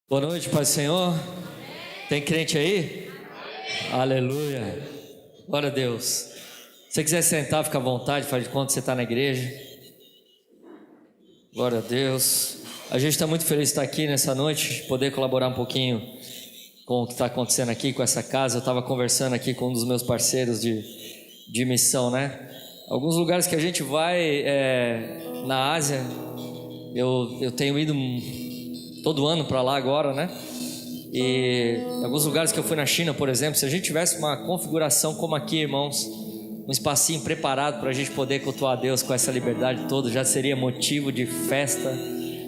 Boa noite, Pai do Senhor. Tem crente aí? Aleluia. Glória a Deus. Se você quiser sentar, fica à vontade, faz de conta que você está na igreja. Glória a Deus. A gente está muito feliz de estar aqui nessa noite, poder colaborar um pouquinho com o que está acontecendo aqui, com essa casa. Eu estava conversando aqui com um dos meus parceiros de missão, né? Alguns lugares que a gente vai na Ásia, eu tenho ido todo ano para lá agora, né? E em alguns lugares que eu fui na China, por exemplo, se a gente tivesse uma configuração como aqui, irmãos, um espacinho preparado para a gente poder cultuar a Deus com essa liberdade toda, já seria motivo de festa.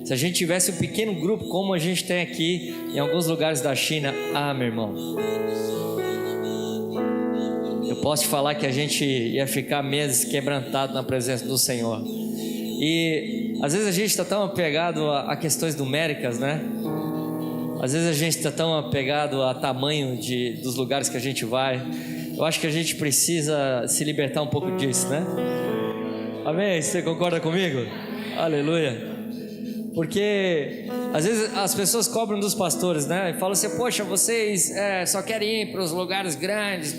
Se a gente tivesse um pequeno grupo como a gente tem aqui em alguns lugares da China, meu irmão, eu posso te falar que a gente ia ficar meses quebrantado na presença do Senhor. E às vezes a gente está tão apegado a questões numéricas, né? Às vezes a gente está tão apegado a tamanho dos lugares que a gente vai. Eu acho que a gente precisa se libertar um pouco disso, né? Amém? Você concorda comigo? Aleluia. Porque às vezes as pessoas cobram dos pastores, né? E falam assim: poxa, vocês só querem ir para os lugares grandes,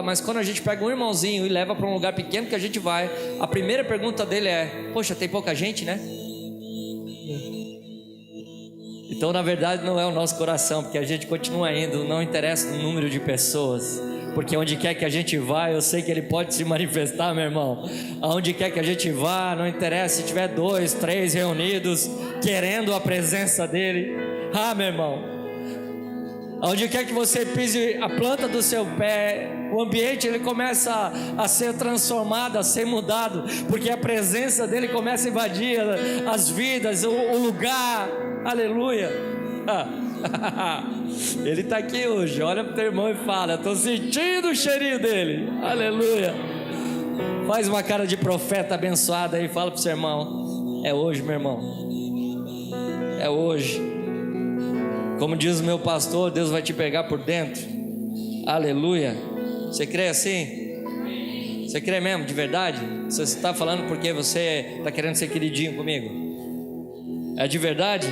mas quando a gente pega um irmãozinho e leva para um lugar pequeno que a gente vai, a primeira pergunta dele é: poxa, tem pouca gente, né? Então, na verdade, não é o nosso coração, porque a gente continua indo, não interessa o número de pessoas, porque onde quer que a gente vá, eu sei que Ele pode se manifestar, meu irmão. Aonde quer que a gente vá, não interessa se tiver 2, 3 reunidos querendo a presença dEle. Meu irmão, aonde quer que você pise a planta do seu pé, o ambiente ele começa a ser transformado, a ser mudado, porque a presença dEle começa a invadir as vidas, o lugar. Aleluia. Ele está aqui hoje. Olha para o teu irmão e fala: estou sentindo o cheirinho dele. Aleluia. Faz uma cara de profeta abençoada aí. Fala para o seu irmão: é hoje, meu irmão. É hoje. Como diz o meu pastor, Deus vai te pegar por dentro. Aleluia. Você crê assim? Você crê mesmo, de verdade? Você está falando porque você está querendo ser queridinho comigo? É de verdade?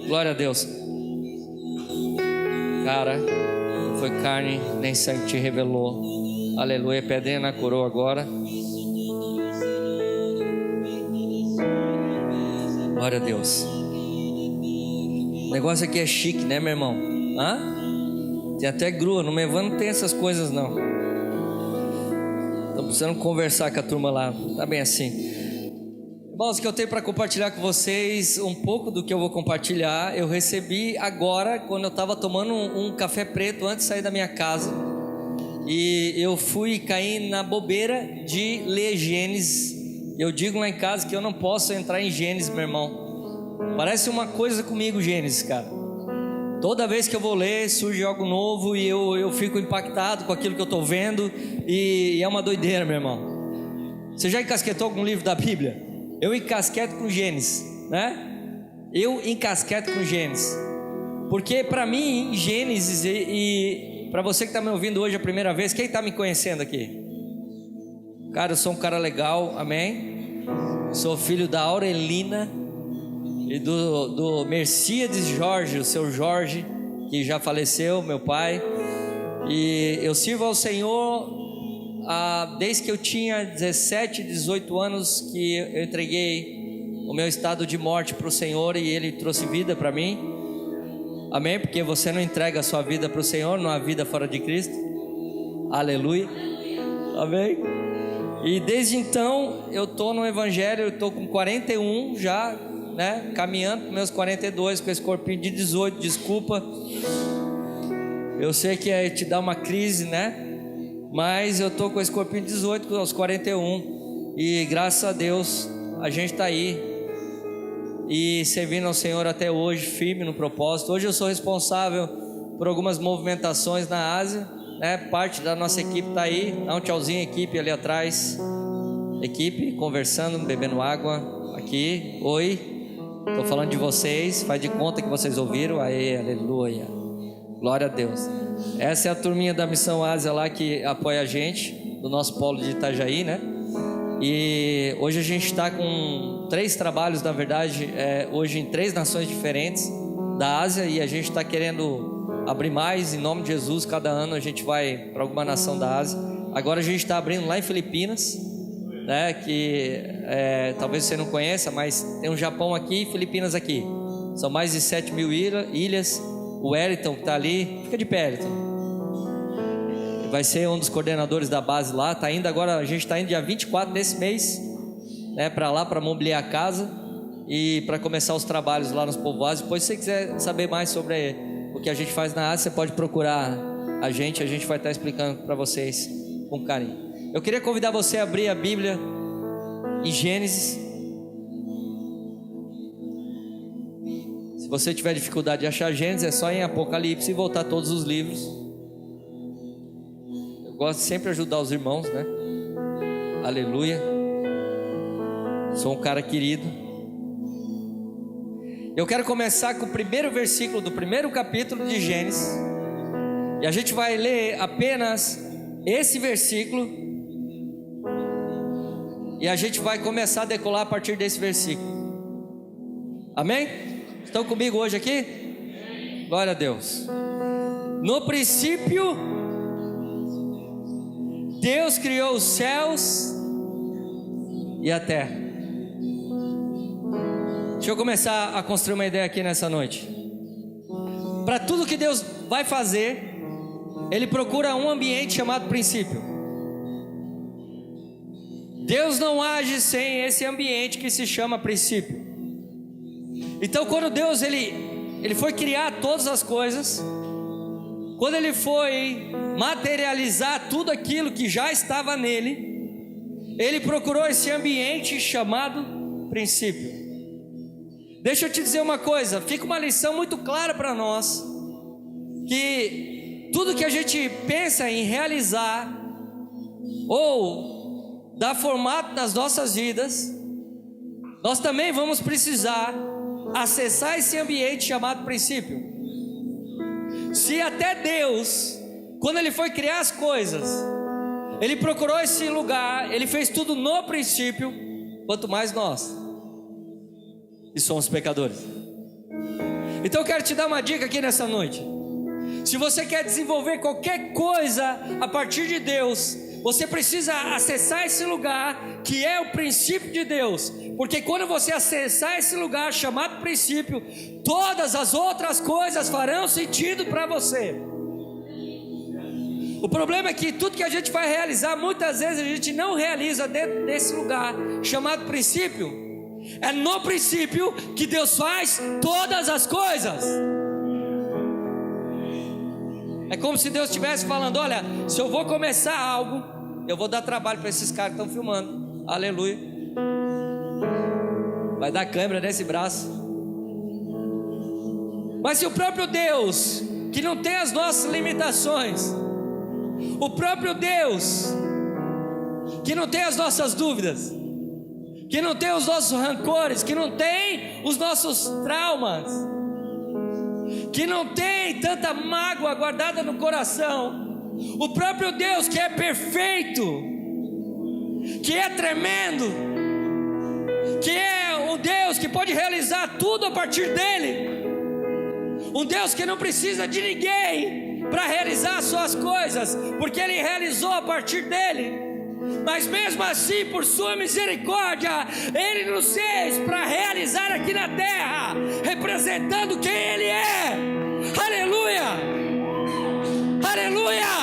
Glória a Deus. Cara, não foi carne nem sangue que te revelou. Aleluia. Pedrinha na coroa agora. Glória a Deus. O negócio aqui é chique, né, meu irmão? Tem até grua. No Mevano não tem essas coisas, não. Tô precisando conversar com a turma lá. Tá bem assim. Irmãos, o que eu tenho para compartilhar com vocês, um pouco do que eu vou compartilhar, eu recebi agora, quando eu estava tomando um café preto antes de sair da minha casa, e eu fui cair na bobeira de ler Gênesis. Eu digo lá em casa que eu não posso entrar em Gênesis, meu irmão. Parece uma coisa comigo, Gênesis, cara. Toda vez que eu vou ler, surge algo novo e eu fico impactado com aquilo que eu estou vendo, e é uma doideira, meu irmão. Você já encasquetou algum livro da Bíblia? Eu encasqueto com Gênesis, né? Eu encasqueto com Gênesis, porque para mim Gênesis, e para você que está me ouvindo hoje a primeira vez, quem está me conhecendo aqui? Cara, eu sou um cara legal, amém? Sou filho da Aurelina e do Mercedes Jorge, o seu Jorge, que já faleceu, meu pai. E eu sirvo ao Senhor desde que eu tinha 17, 18 anos, que eu entreguei o meu estado de morte para o Senhor e Ele trouxe vida para mim. Amém? Porque você não entrega a sua vida para o Senhor, não há vida fora de Cristo. Aleluia. Amém? E desde então eu estou no Evangelho. Eu estou com 41 já, né? Caminhando para meus 42, com esse corpinho de 18. Desculpa, eu sei que te dá uma crise, né? Mas eu estou com esse corpinho de 18 aos 41, e graças a Deus a gente está aí e servindo ao Senhor até hoje, firme no propósito. Hoje eu sou responsável por algumas movimentações na Ásia, né? Parte da nossa equipe está aí. Dá um tchauzinho, equipe ali atrás. Equipe conversando, bebendo água aqui. Oi, estou falando de vocês, faz de conta que vocês ouviram. Aê, aleluia. Glória a Deus. Essa é a turminha da Missão Ásia lá que apoia a gente, do nosso polo de Itajaí, né? E hoje a gente está com 3 trabalhos, na verdade, hoje em 3 nações diferentes, da Ásia, e a gente está querendo abrir mais, em nome de Jesus. Cada ano a gente vai para alguma nação da Ásia. Agora a gente está abrindo lá em Filipinas, né, que talvez você não conheça, mas tem um Japão aqui e Filipinas aqui. São mais de 7 mil ilhas. O Wellington que está ali, fica de pé, Wellington, vai ser um dos coordenadores da base lá. Tá indo agora, a gente está indo dia 24 desse mês, né, para lá, para mobiliar a casa e para começar os trabalhos lá nos povoados. Depois, se você quiser saber mais sobre o que a gente faz na Ásia, você pode procurar a gente vai estar explicando para vocês com carinho. Eu queria convidar você a abrir a Bíblia em Gênesis. Se você tiver dificuldade de achar Gênesis, é só em Apocalipse e voltar todos os livros. Eu gosto de sempre ajudar os irmãos, né? Aleluia. Sou um cara querido. Eu quero começar com o primeiro versículo do primeiro capítulo de Gênesis. E a gente vai ler apenas esse versículo. E a gente vai começar a decolar a partir desse versículo. Amém? Estão comigo hoje aqui? Glória a Deus. No princípio, Deus criou os céus e a terra. Deixa eu começar a construir uma ideia aqui nessa noite. Para tudo que Deus vai fazer, Ele procura um ambiente chamado princípio. Deus não age sem esse ambiente que se chama princípio. Então, quando Deus ele foi criar todas as coisas, quando Ele foi materializar tudo aquilo que já estava nele, Ele procurou esse ambiente chamado princípio. Deixa eu te dizer uma coisa, fica uma lição muito clara para nós, que tudo que a gente pensa em realizar, ou dar formato nas nossas vidas, nós também vamos precisar acessar esse ambiente chamado princípio. Se até Deus, quando Ele foi criar as coisas, Ele procurou esse lugar, Ele fez tudo no princípio, quanto mais nós, e somos pecadores. Então eu quero te dar uma dica aqui nessa noite. Se você quer desenvolver qualquer coisa a partir de Deus, você precisa acessar esse lugar que é o princípio de Deus. Porque quando você acessar esse lugar chamado princípio, todas as outras coisas farão sentido para você. O problema é que tudo que a gente vai realizar, muitas vezes a gente não realiza dentro desse lugar chamado princípio. É no princípio que Deus faz todas as coisas. É como se Deus estivesse falando: olha, se eu vou começar algo, eu vou dar trabalho para esses caras que estão filmando. Aleluia. Vai dar câimbra nesse braço. Mas se o próprio Deus, que não tem as nossas limitações, o próprio Deus, que não tem as nossas dúvidas, que não tem os nossos rancores, que não tem os nossos traumas, que não tem tanta mágoa guardada no coração, o próprio Deus que é perfeito, que é tremendo, que é um Deus que pode realizar tudo a partir dele, um Deus que não precisa de ninguém para realizar as suas coisas, porque Ele realizou a partir dele. Mas mesmo assim, por sua misericórdia, Ele nos fez para realizar aqui na terra, representando quem Ele é. Aleluia, aleluia.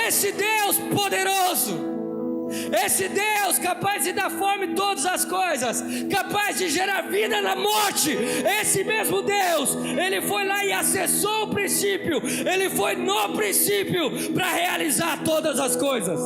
Esse Deus poderoso, esse Deus capaz de dar fome em todas as coisas, capaz de gerar vida na morte, esse mesmo Deus, Ele foi lá e acessou o princípio, Ele foi no princípio para realizar todas as coisas.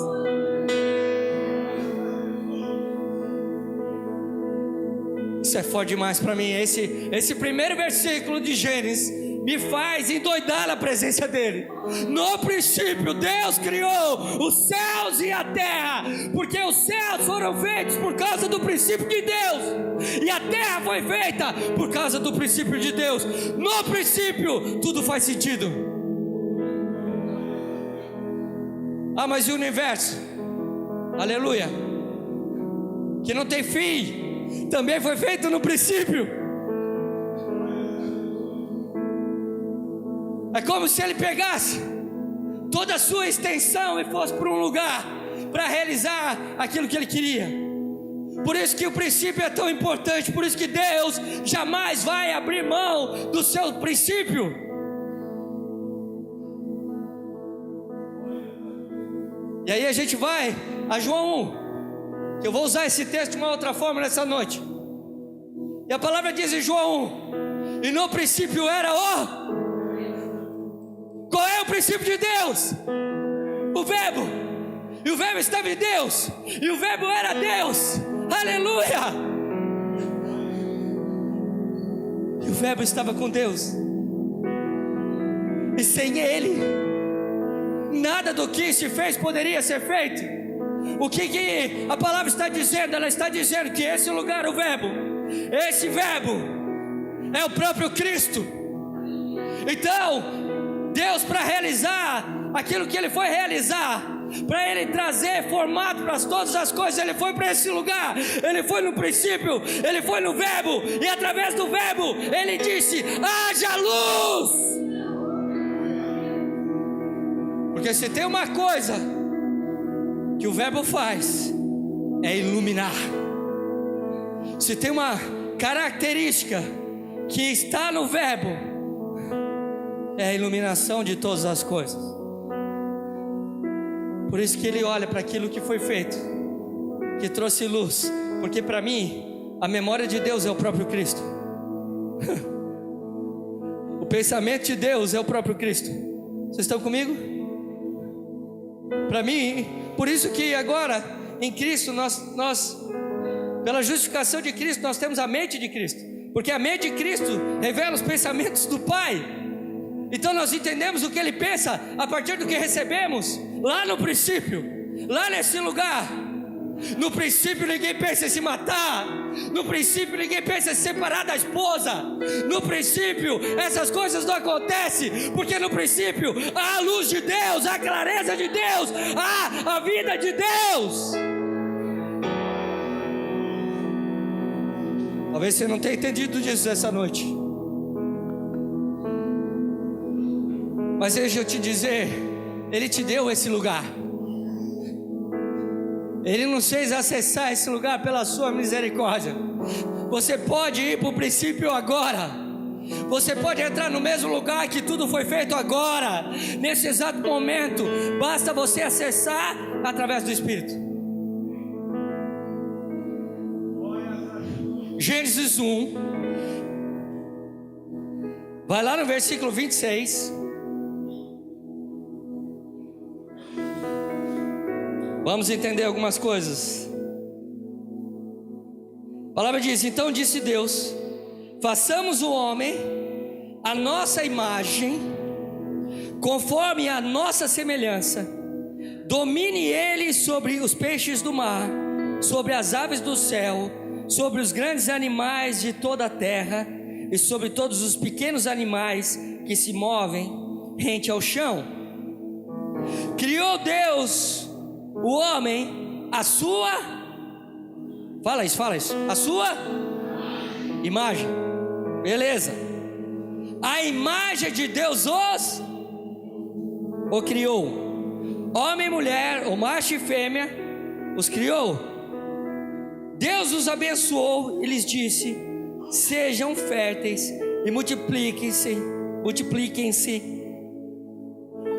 Isso é forte demais para mim. Esse primeiro versículo de Gênesis me faz endoidar na presença dele. No princípio Deus criou os céus e a terra, porque os céus foram feitos por causa do princípio de Deus, e a terra foi feita por causa do princípio de Deus. No princípio tudo faz sentido. Ah, mas e o universo? Aleluia, que não tem fim, também foi feito no princípio. É como se ele pegasse toda a sua extensão e fosse para um lugar para realizar aquilo que ele queria. Por isso que o princípio é tão importante. Por isso que Deus jamais vai abrir mão do seu princípio. E aí a gente vai a João 1, que eu vou usar esse texto de uma outra forma nessa noite. E a palavra diz em João 1: e no princípio era o... Qual é o princípio de Deus? O Verbo. E o Verbo estava em Deus, e o Verbo era Deus. Aleluia! E o Verbo estava com Deus, e sem Ele nada do que se fez poderia ser feito. O que a palavra está dizendo? Ela está dizendo que esse lugar, o Verbo, esse Verbo é o próprio Cristo. Então Deus, para realizar aquilo que Ele foi realizar, para Ele trazer formato para todas as coisas, Ele foi para esse lugar. Ele foi no princípio, Ele foi no Verbo, e através do Verbo Ele disse: haja luz. Porque se tem uma coisa que o Verbo faz, é iluminar. Se tem uma característica que está no Verbo, é a iluminação de todas as coisas. Por isso que Ele olha para aquilo que foi feito, que trouxe luz. Porque para mim, a memória de Deus é o próprio Cristo. O pensamento de Deus é o próprio Cristo. Vocês estão comigo? Para mim, por isso que agora em Cristo nós pela justificação de Cristo, nós temos a mente de Cristo. Porque a mente de Cristo revela os pensamentos do Pai. Então nós entendemos o que Ele pensa a partir do que recebemos lá no princípio, lá nesse lugar. No princípio ninguém pensa em se matar. No princípio ninguém pensa em se separar da esposa. No princípio essas coisas não acontecem, porque no princípio há a luz de Deus, há a clareza de Deus, há a vida de Deus. Talvez você não tenha entendido disso essa noite, mas deixa eu te dizer, Ele te deu esse lugar. Ele nos fez acessar esse lugar pela sua misericórdia. Você pode ir para o princípio agora. Você pode entrar no mesmo lugar que tudo foi feito agora, nesse exato momento. Basta você acessar através do Espírito. Gênesis 1, vai lá no versículo 26. Vamos entender algumas coisas. A palavra diz: então disse Deus: façamos o homem a nossa imagem, conforme a nossa semelhança. Domine ele sobre os peixes do mar, sobre as aves do céu, sobre os grandes animais de toda a terra, e sobre todos os pequenos animais que se movem rente ao chão. Criou Deus o homem a sua... Fala isso, a sua imagem. Beleza. A imagem de Deus o criou. Homem e mulher, ou macho e fêmea, os criou. Deus os abençoou e lhes disse: sejam férteis e multipliquem-se,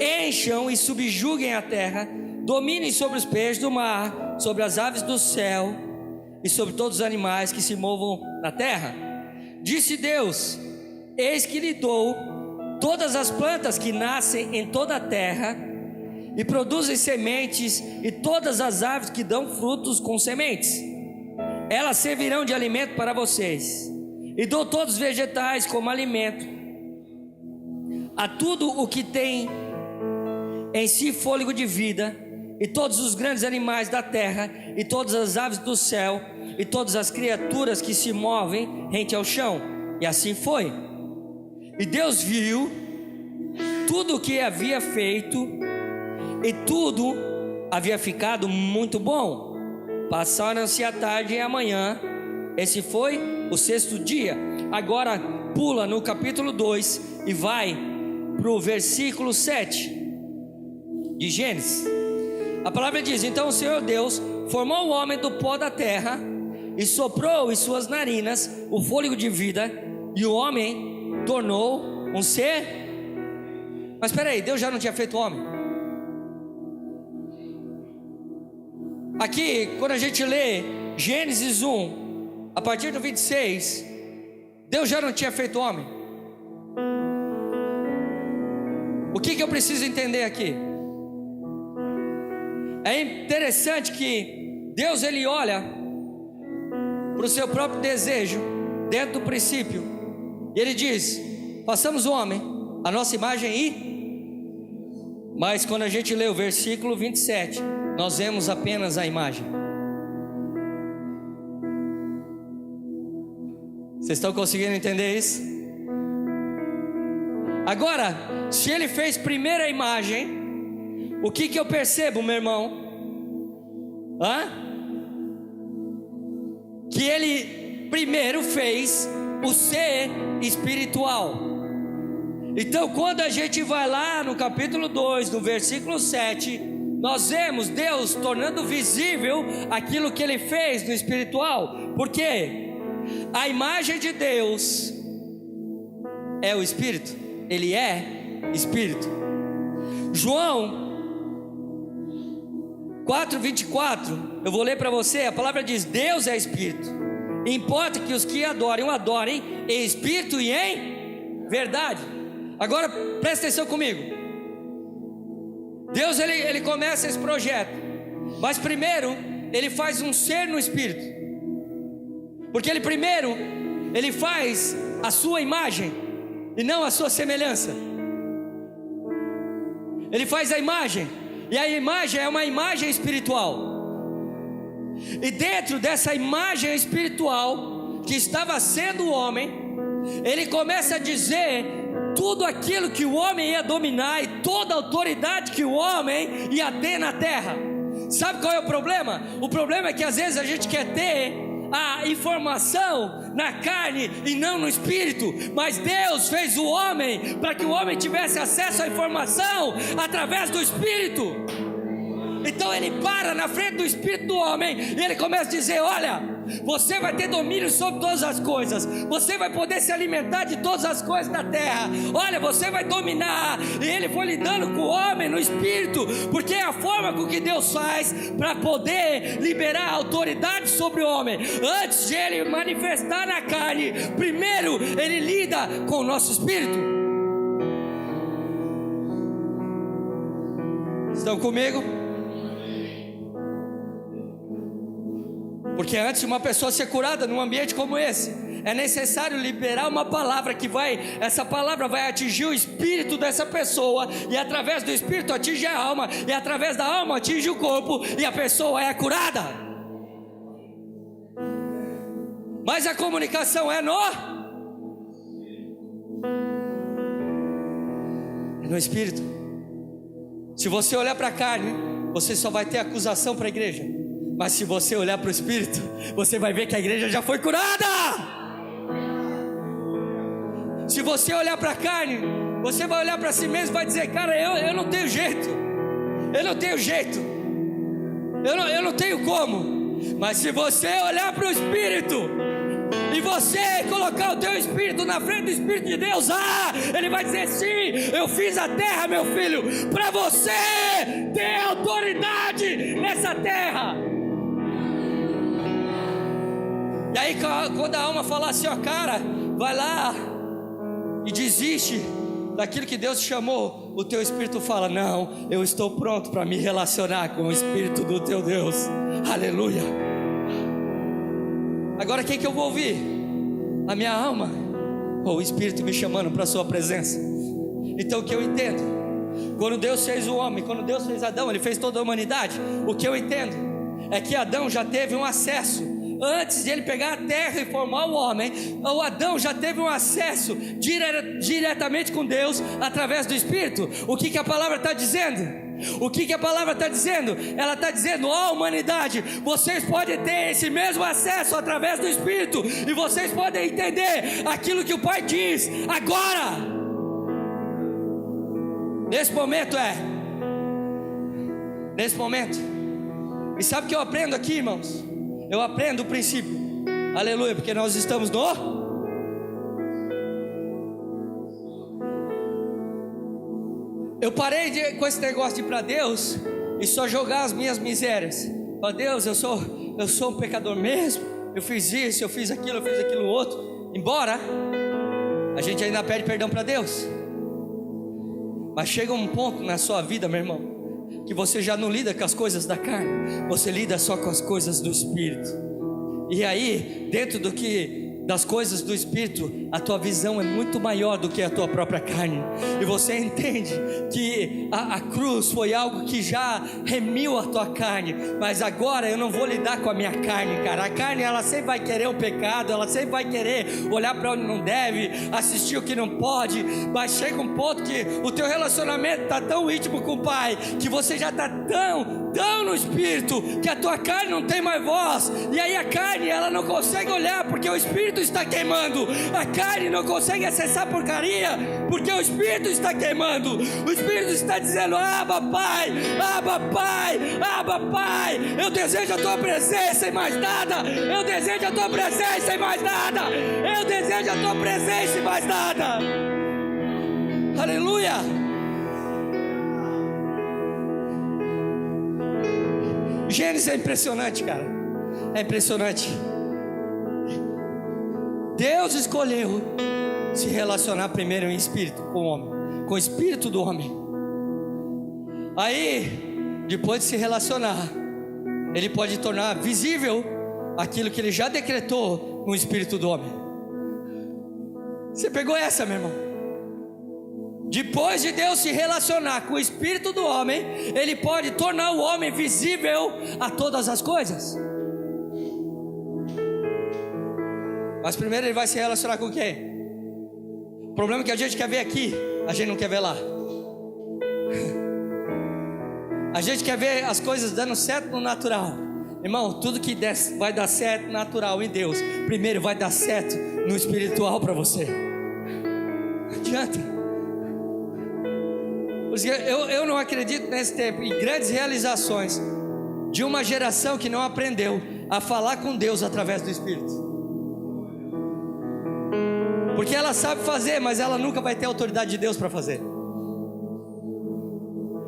encham e subjuguem a terra, dominem sobre os peixes do mar, sobre as aves do céu e sobre todos os animais que se movam na terra. Disse Deus: eis que lhe dou todas as plantas que nascem em toda a terra e produzem sementes, e todas as aves que dão frutos com sementes. Elas servirão de alimento para vocês. E dou todos os vegetais como alimento. A tudo o que tem em si fôlego de vida, e todos os grandes animais da terra, e todas as aves do céu, e todas as criaturas que se movem rente ao chão. E assim foi. E Deus viu tudo o que havia feito, e tudo havia ficado muito bom. Passaram-se a tarde e a manhã. Esse foi o sexto dia. Agora pula no capítulo 2 e vai para o versículo 7 de Gênesis. A palavra diz: então o Senhor Deus formou o homem do pó da terra e soprou em suas narinas o fôlego de vida, e o homem tornou um ser. Mas espera aí, Deus já não tinha feito o homem? Aqui, quando a gente lê Gênesis 1, a partir do 26, Deus já não tinha feito o homem? O que eu preciso entender aqui? É interessante que Deus, ele olha para o seu próprio desejo dentro do princípio, e ele diz: façamos o homem a nossa imagem e... Mas quando a gente lê o versículo 27, nós vemos apenas a imagem. Vocês estão conseguindo entender isso? Agora, se ele fez primeiro a imagem, o que eu percebo, meu irmão? Que ele primeiro fez o ser espiritual. Então, quando a gente vai lá no capítulo 2, no versículo 7, nós vemos Deus tornando visível aquilo que ele fez no espiritual. Porque a imagem de Deus é o Espírito. Ele é Espírito. João 4:24, eu vou ler para você. A palavra diz: Deus é Espírito, importa que os que adorem, o adorem em Espírito e em verdade. Agora presta atenção comigo. Deus ele começa esse projeto, mas primeiro ele faz um ser no Espírito, porque ele primeiro ele faz a sua imagem e não a sua semelhança. Ele faz a imagem, e a imagem é uma imagem espiritual. E dentro dessa imagem espiritual que estava sendo o homem, ele começa a dizer tudo aquilo que o homem ia dominar e toda a autoridade que o homem ia ter na terra. Sabe qual é o problema? O problema é que às vezes a gente quer ter a informação na carne e não no espírito. Mas Deus fez o homem para que o homem tivesse acesso à informação através do espírito. Então ele para na frente do espírito do homem e ele começa a dizer: olha, você vai ter domínio sobre todas as coisas, você vai poder se alimentar de todas as coisas da terra, olha, você vai dominar. E ele foi lidando com o homem no espírito, porque é a forma com que Deus faz para poder liberar a autoridade sobre o homem. Antes de ele manifestar na carne, primeiro ele lida com o nosso espírito. Estão comigo? Porque antes de uma pessoa ser curada num ambiente como esse, é necessário liberar uma palavra essa palavra vai atingir o espírito dessa pessoa, e através do espírito atinge a alma, e através da alma atinge o corpo, e a pessoa é curada. Mas a comunicação é no espírito. Se você olhar para a carne, você só vai ter acusação para a igreja. Mas se você olhar para o Espírito, você vai ver que a igreja já foi curada. Se você olhar para a carne, você vai olhar para si mesmo e vai dizer: cara, eu não tenho jeito, eu não tenho jeito, eu não tenho como. Mas se você olhar para o Espírito e você colocar o teu espírito na frente do Espírito de Deus, ele vai dizer: sim, eu fiz a terra, meu filho, para você ter autoridade nessa terra. E aí quando a alma fala assim: ó, cara, vai lá e desiste daquilo que Deus te chamou, o teu espírito fala: não, eu estou pronto para me relacionar com o Espírito do teu Deus. Aleluia. Agora quem que eu vou ouvir? A minha alma ou o Espírito me chamando para a sua presença? Então o que eu entendo, quando Deus fez o homem, quando Deus fez Adão, ele fez toda a humanidade. O que eu entendo é que Adão já teve um acesso. Antes de ele pegar a terra e formar o homem, o Adão já teve um acesso diretamente com Deus através do Espírito. O que a palavra está dizendo? O que a palavra está dizendo? Ela está dizendo: ó humanidade, vocês podem ter esse mesmo acesso através do Espírito, e vocês podem entender aquilo que o Pai diz agora. Nesse momento nesse momento. E sabe o que eu aprendo aqui, irmãos? Eu aprendo o princípio, aleluia, porque nós estamos Eu parei com esse negócio de ir para Deus e só jogar as minhas misérias. Para Deus, eu sou um pecador mesmo. Eu fiz isso, eu fiz aquilo outro. Embora a gente ainda pede perdão para Deus, mas chega um ponto na sua vida, meu irmão, que você já não lida com as coisas da carne, você lida só com as coisas do Espírito. E aí, dentro das coisas do Espírito, a tua visão é muito maior do que a tua própria carne. E você entende que a cruz foi algo que já remiu a tua carne. Mas agora eu não vou lidar com a minha carne, cara. A carne, ela sempre vai querer o pecado, ela sempre vai querer olhar para onde não deve, assistir o que não pode. Mas chega um ponto que o teu relacionamento está tão íntimo com o Pai, que você já está tão no Espírito, que a tua carne não tem mais voz. E aí a carne, ela não consegue olhar, porque o Espírito está queimando. A carne não consegue acessar porcaria, porque o Espírito está queimando. O Espírito está dizendo: Abba Pai, Abba Pai, Abba Pai. Eu desejo a tua presença e mais nada. Eu desejo a tua presença e mais nada. Eu desejo a tua presença e mais nada. Aleluia. Gênesis é impressionante, cara. É impressionante. Deus escolheu se relacionar primeiro em espírito com o homem, com o espírito do homem. Aí, depois de se relacionar, Ele pode tornar visível aquilo que Ele já decretou no espírito do homem. Você pegou essa, meu irmão? Depois de Deus se relacionar com o espírito do homem, Ele pode tornar o homem visível a todas as coisas. Mas primeiro Ele vai se relacionar com quem? O problema é que a gente quer ver aqui, a gente não quer ver lá. A gente quer ver as coisas dando certo no natural. Irmão, tudo que vai dar certo natural em Deus, primeiro vai dar certo no espiritual para você. Não adianta. Eu não acredito nesse tempo em grandes realizações de uma geração que não aprendeu a falar com Deus através do Espírito. Porque ela sabe fazer, mas ela nunca vai ter a autoridade de Deus para fazer.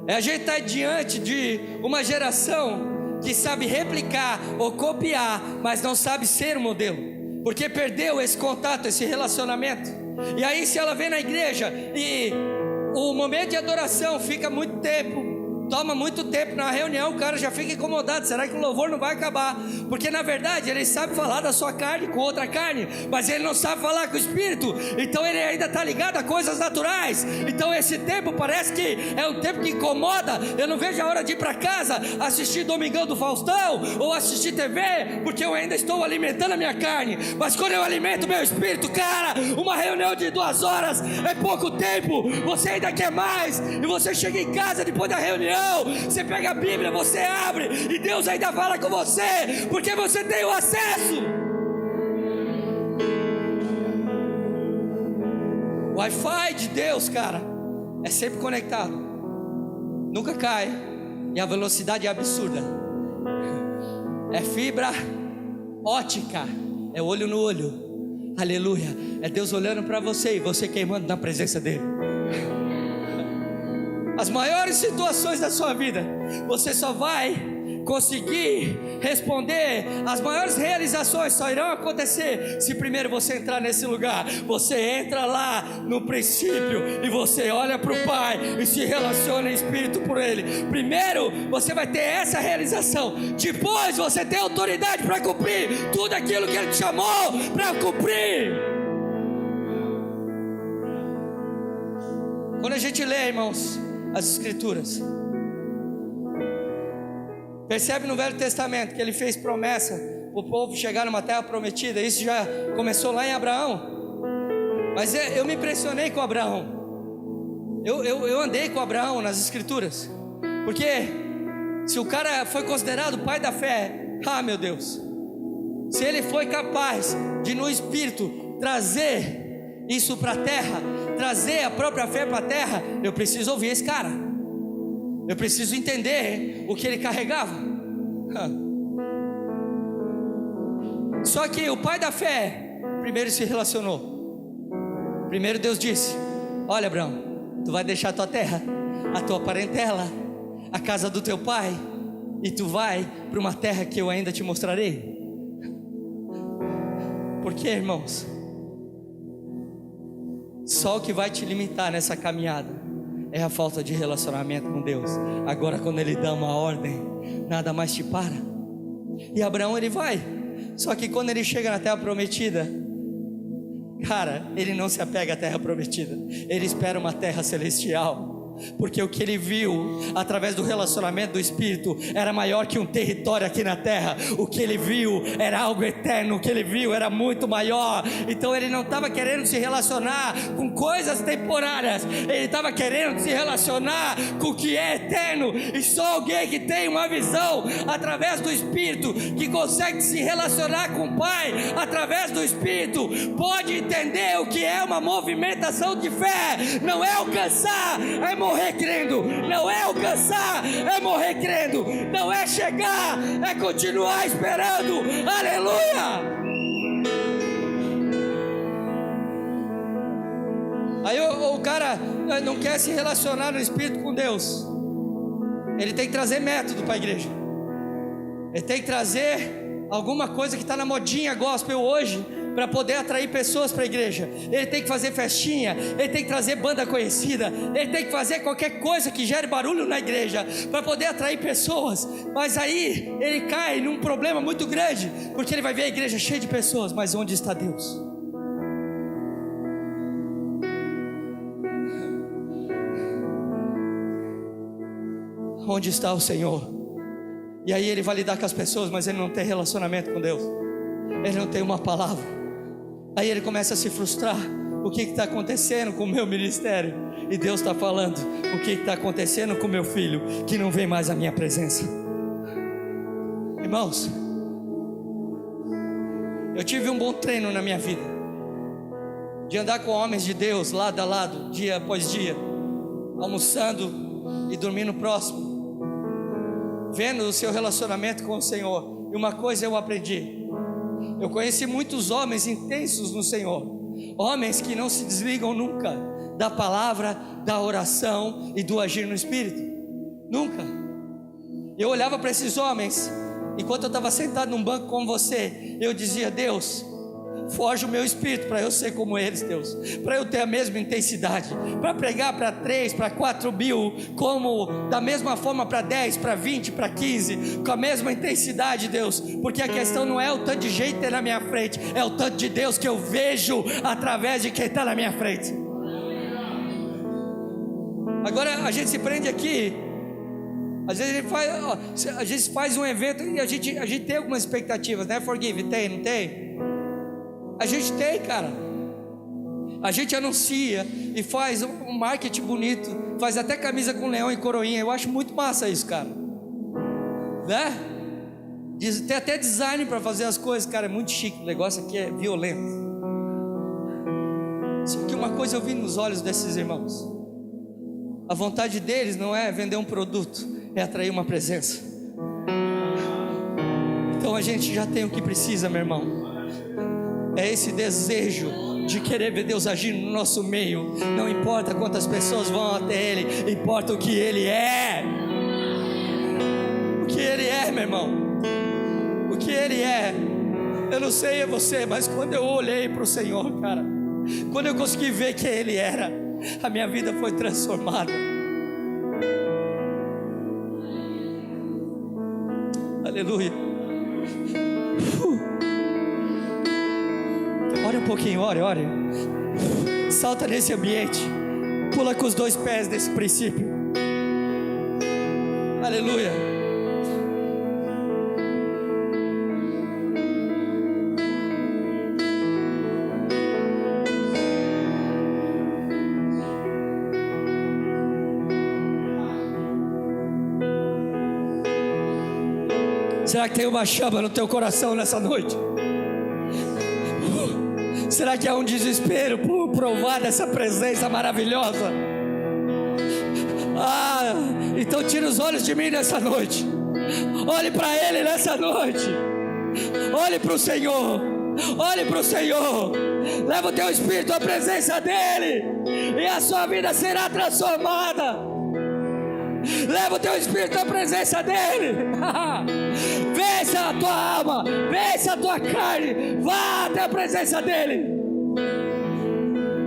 A gente está diante de uma geração que sabe replicar ou copiar, mas não sabe ser o modelo, porque perdeu esse contato, esse relacionamento. E aí, se ela vem na igreja e o momento de adoração fica muito tempo, toma muito tempo na reunião, o cara já fica incomodado. Será que o louvor não vai acabar? Porque na verdade ele sabe falar da sua carne com outra carne, mas ele não sabe falar com o Espírito. Então ele ainda está ligado a coisas naturais. Então esse tempo parece que é um tempo que incomoda. Eu não vejo a hora de ir para casa, assistir Domingão do Faustão ou assistir TV, porque eu ainda estou alimentando a minha carne. Mas quando eu alimento o meu espírito, cara, uma reunião de 2 horas é pouco tempo. Você ainda quer mais, e você chega em casa depois da reunião, você pega a Bíblia, você abre, e Deus ainda fala com você, porque você tem o acesso. O Wi-Fi de Deus, cara, é sempre conectado, nunca cai, e a velocidade é absurda. É fibra ótica, é olho no olho. Aleluia. É Deus olhando para você e você queimando na presença dele. As maiores situações da sua vida, você só vai conseguir responder. As maiores realizações só irão acontecer se primeiro você entrar nesse lugar. Você entra lá no princípio e você olha para o Pai e se relaciona em espírito por Ele. Primeiro você vai ter essa realização, depois você tem autoridade para cumprir tudo aquilo que Ele te chamou para cumprir. Quando a gente lê, irmãos, as Escrituras, percebe no Velho Testamento que Ele fez promessa para o povo chegar numa terra prometida. Isso já começou lá em Abraão. Mas eu me impressionei com Abraão. Eu andei com Abraão nas Escrituras, porque se o cara foi considerado pai da fé, meu Deus, se ele foi capaz de no Espírito trazer isso para a terra, trazer a própria fé para a terra, eu preciso ouvir esse cara. Eu preciso entender o que ele carregava. Só que o pai da fé primeiro se relacionou. Primeiro Deus disse: olha, Abraão, tu vai deixar a tua terra, a tua parentela, a casa do teu pai, e tu vai para uma terra que eu ainda te mostrarei. Porque, irmãos, só o que vai te limitar nessa caminhada é a falta de relacionamento com Deus. Agora, quando Ele dá uma ordem, nada mais te para. E Abraão, ele vai. Só que quando ele chega na terra prometida, cara, ele não se apega à terra prometida, ele espera uma terra celestial. Porque o que ele viu através do relacionamento do Espírito era maior que um território aqui na terra. O que ele viu era algo eterno. O que ele viu era muito maior. Então ele não estava querendo se relacionar com coisas temporárias, ele estava querendo se relacionar com o que é eterno. E só alguém que tem uma visão através do Espírito, que consegue se relacionar com o Pai através do Espírito, pode entender o que é uma movimentação de fé. Não é alcançar, é morrer crendo. Não é alcançar, é morrer crendo. Não é chegar, é continuar esperando. Aleluia! Aí o cara não quer se relacionar no Espírito com Deus. Ele tem que trazer método para a igreja. Ele tem que trazer alguma coisa que está na modinha gospel hoje, para poder atrair pessoas para a igreja. Ele tem que fazer festinha, ele tem que trazer banda conhecida, ele tem que fazer qualquer coisa que gere barulho na igreja, para poder atrair pessoas. Mas aí ele cai num problema muito grande, porque ele vai ver a igreja cheia de pessoas, mas onde está Deus? Onde está o Senhor? E aí ele vai lidar com as pessoas, mas ele não tem relacionamento com Deus, ele não tem uma palavra. Aí ele começa a se frustrar. O que está acontecendo com o meu ministério? E Deus está falando: o que está acontecendo com o meu filho, que não vem mais à minha presença? Irmãos, eu tive um bom treino na minha vida, de andar com homens de Deus lado a lado, dia após dia, almoçando e dormindo próximo, vendo o seu relacionamento com o Senhor. E uma coisa eu aprendi: eu conheci muitos homens intensos no Senhor, homens que não se desligam nunca da palavra, da oração e do agir no Espírito. Nunca. Eu olhava para esses homens, enquanto eu estava sentado num banco com você, eu dizia: Deus, forge o meu espírito para eu ser como eles, Deus, para eu ter a mesma intensidade, para pregar para 3, para 4 mil, como da mesma forma para 10, para 20, para 15, com a mesma intensidade, Deus. Porque a questão não é o tanto de gente que tem na minha frente, é o tanto de Deus que eu vejo através de quem está na minha frente. Agora a gente se prende aqui. Às vezes a gente faz um evento e a gente tem algumas expectativas, né? Forgive, tem, não tem? A gente tem, cara. A gente anuncia e faz um marketing bonito, faz até camisa com leão e coroinha. Eu acho muito massa isso, cara, né? Tem até design para fazer as coisas, cara. É muito chique. O negócio aqui é violento. Só que uma coisa eu vi nos olhos desses irmãos: a vontade deles não é vender um produto, é atrair uma presença. Então a gente já tem o que precisa, meu irmão. É esse desejo de querer ver Deus agir no nosso meio. Não importa quantas pessoas vão até Ele, importa o que Ele é. O que Ele é, meu irmão. O que Ele é. Eu não sei é você, mas quando eu olhei para o Senhor, cara, quando eu consegui ver quem Ele era, a minha vida foi transformada. Aleluia. Ore um pouquinho, ore. Salta nesse ambiente, pula com os 2 pés nesse princípio. Aleluia. Será que tem uma chama no teu coração nessa noite? Será que é um desespero por provar dessa presença maravilhosa? Então tira os olhos de mim nessa noite. Olhe para Ele nessa noite. Olhe para o Senhor. Olhe para o Senhor. Leva o teu espírito à presença dEle, e a sua vida será transformada. Leva o teu espírito à presença dEle. Vença a tua alma, vença a tua carne. Vá até a presença dEle,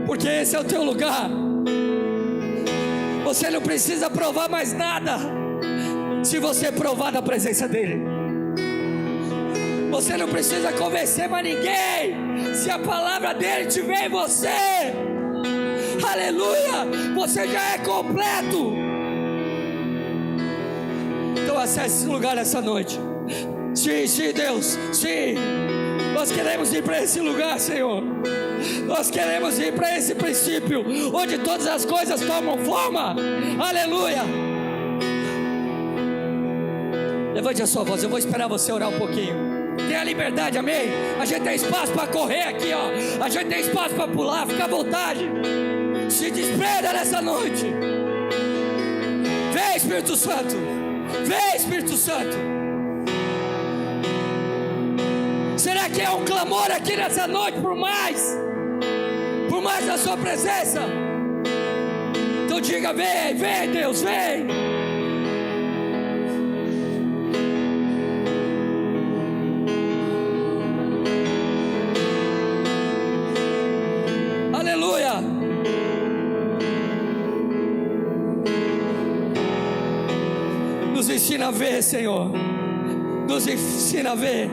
porque esse é o teu lugar. Você não precisa provar mais nada se você provar da presença dEle. Você não precisa convencer mais ninguém se a palavra dEle estiver em você. Aleluia, você já é completo. Então acesse esse lugar nessa noite. Sim, Deus, sim. Nós queremos ir para esse lugar, Senhor. Nós queremos ir para esse princípio, onde todas as coisas tomam forma. Aleluia. Levante a sua voz, eu vou esperar você orar um pouquinho. Tenha liberdade, amém? A gente tem espaço para correr aqui, ó. A gente tem espaço para pular, fica à vontade. Se desprenda nessa noite. Vem, Espírito Santo. Vem, Espírito Santo. Será que é um clamor aqui nessa noite por mais da sua presença? Então diga: vem Deus, vem. Aleluia. Nos ensina a ver, Senhor. Nos ensina a ver.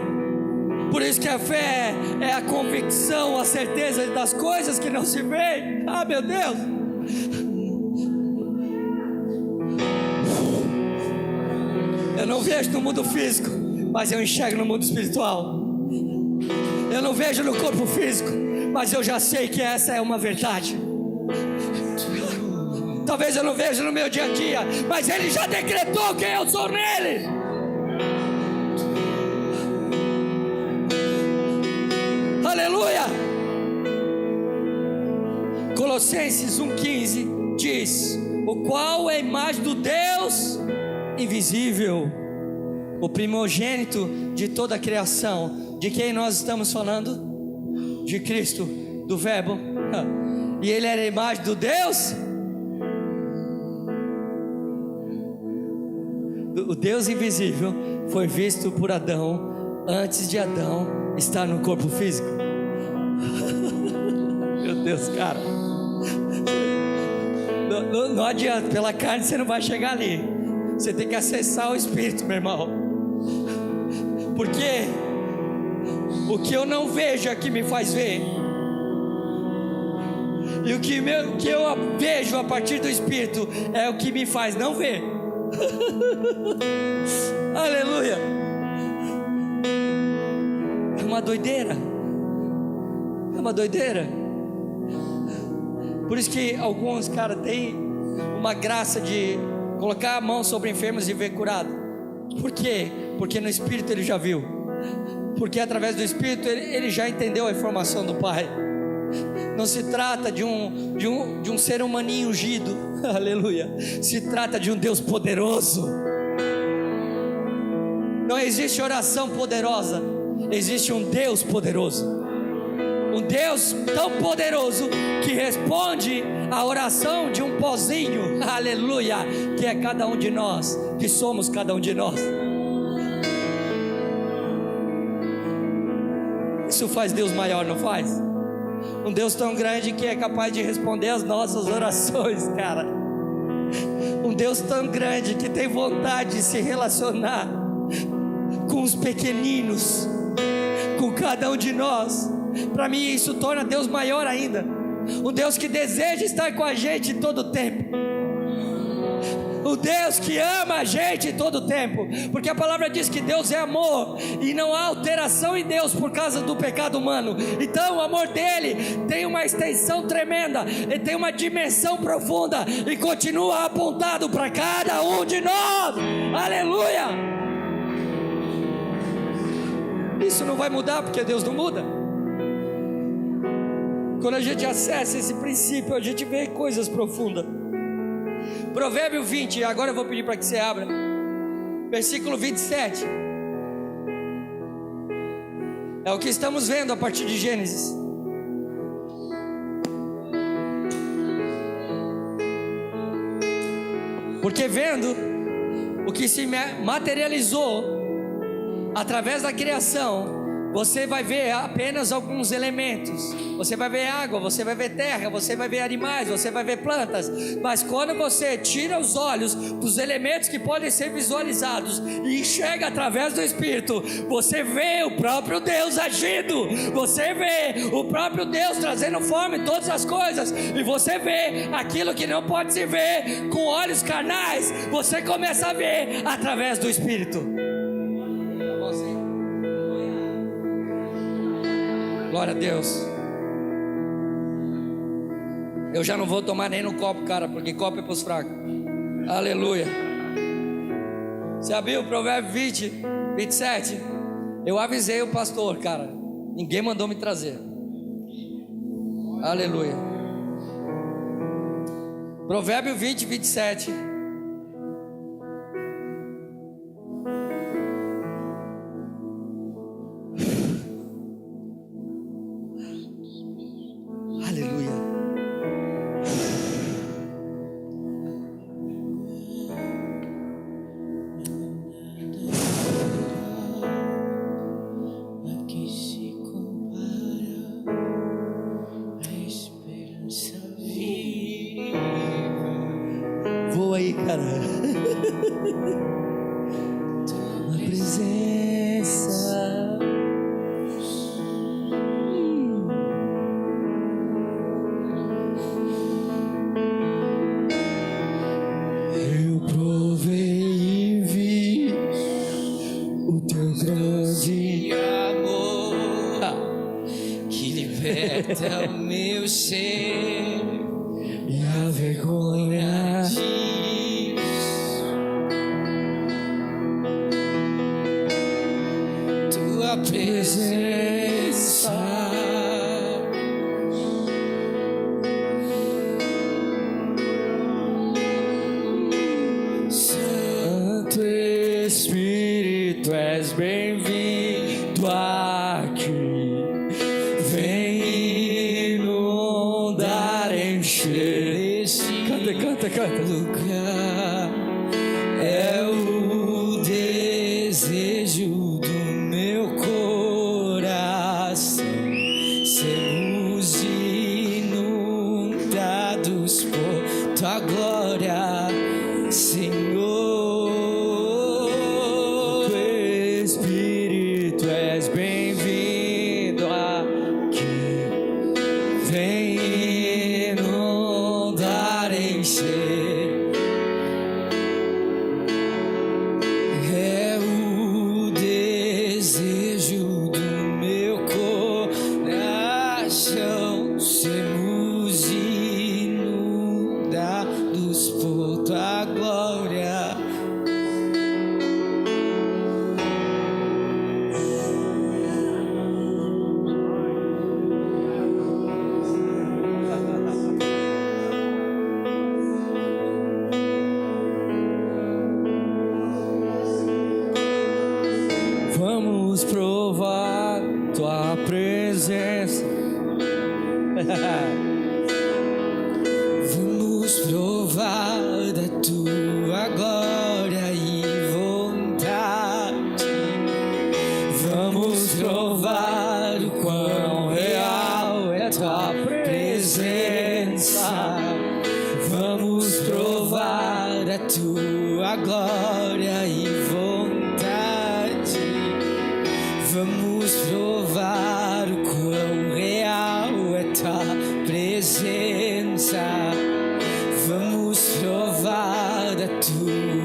Por isso que a fé é a convicção, a certeza das coisas que não se veem. Meu Deus. Eu não vejo no mundo físico, mas eu enxergo no mundo espiritual. Eu não vejo no corpo físico, mas eu já sei que essa é uma verdade. Talvez eu não veja no meu dia a dia, mas Ele já decretou quem eu sou nele. Aleluia. Colossenses 1,15 diz: o qual é a imagem do Deus invisível, o primogênito de toda a criação. De quem nós estamos falando? De Cristo, do Verbo. E Ele era a imagem do Deus. O Deus invisível foi visto por Adão antes de Adão estar no corpo físico. Meu Deus, cara. Não adianta, pela carne você não vai chegar ali. Você tem que acessar o Espírito, meu irmão. Porque o que eu não vejo é que me faz ver. E o que eu vejo a partir do Espírito é o que me faz não ver. Aleluia. É uma doideira. É uma doideira. Por isso que alguns, cara, têm uma graça de colocar a mão sobre enfermos e ver curado. Por quê? Porque no Espírito ele já viu. Porque através do Espírito ele já entendeu a informação do Pai. Não se trata de um ser humaninho ungido. Aleluia. Se trata de um Deus poderoso. Não existe oração poderosa. Existe um Deus poderoso. Um Deus tão poderoso que responde a oração de um pozinho. Aleluia. Que é cada um de nós. Que somos cada um de nós. Isso faz Deus maior, não faz? Um Deus tão grande que é capaz de responder as nossas orações, cara. Um Deus tão grande que tem vontade de se relacionar com os pequeninos, com cada um de nós. Para mim isso torna Deus maior ainda. Um Deus que deseja estar com a gente todo o tempo. O Deus que ama a gente todo o tempo. Porque a palavra diz que Deus é amor, e não há alteração em Deus por causa do pecado humano. Então o amor dele tem uma extensão tremenda, ele tem uma dimensão profunda, e continua apontado para cada um de nós. Aleluia. Isso não vai mudar, porque Deus não muda. Quando a gente acessa esse princípio, a gente vê coisas profundas. Provérbio 20, agora eu vou pedir para que você abra. Versículo 27. É o que estamos vendo a partir de Gênesis. Porque vendo o que se materializou através da criação, você vai ver apenas alguns elementos. Você vai ver água, você vai ver terra, você vai ver animais, você vai ver plantas. Mas quando você tira os olhos dos elementos que podem ser visualizados e enxerga através do Espírito, você vê o próprio Deus agindo. Você vê o próprio Deus trazendo forma em todas as coisas. E você vê aquilo que não pode se ver com olhos carnais, você começa a ver através do Espírito. Glória a Deus. Eu já não vou tomar nem no copo, cara, porque copo é para os fracos. Aleluia. Você abriu o Provérbio 20, 27? Eu avisei o pastor, cara. Ninguém mandou me trazer. Aleluia. Provérbio 20, 27. Voa aí, cara. Tua presença. Eu provei e vi o teu grande amor que liberta o meu ser e a vergonha diz. Tua presença. Santo Espírito, és bem-vindo aqui. Vem inundar, encher esse lugar. É o desejo do meu coração. Sermos inundados por tua glória, Senhor. Espírito, és bem-vindo aqui. Vem inundar, encher. É o desejo do meu coração. Sermos inundados por tua glória. Vamos provar tua presença. Vamos provar da tua glória e vontade. Vamos provar o quão real é tua presença. Vamos provar a tua glória e vontade. Vamos provar o quão real é tua presença. Vamos provar a tua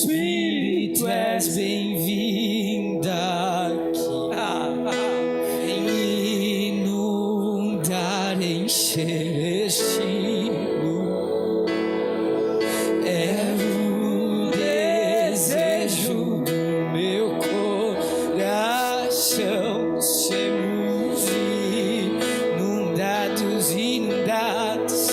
Espírito, és bem-vinda aqui. Vem inundar, encher este lugar. É o desejo do meu coração. Sermos inundados, inundados.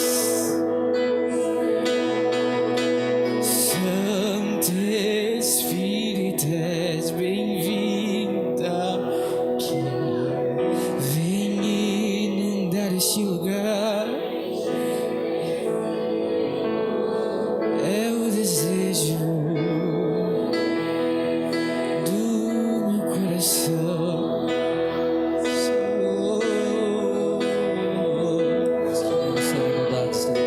Santo Espírito, és bem-vinda aqui. Vem inundar este lugar. É o desejo do meu coração. Queremos ser inundados, Senhor.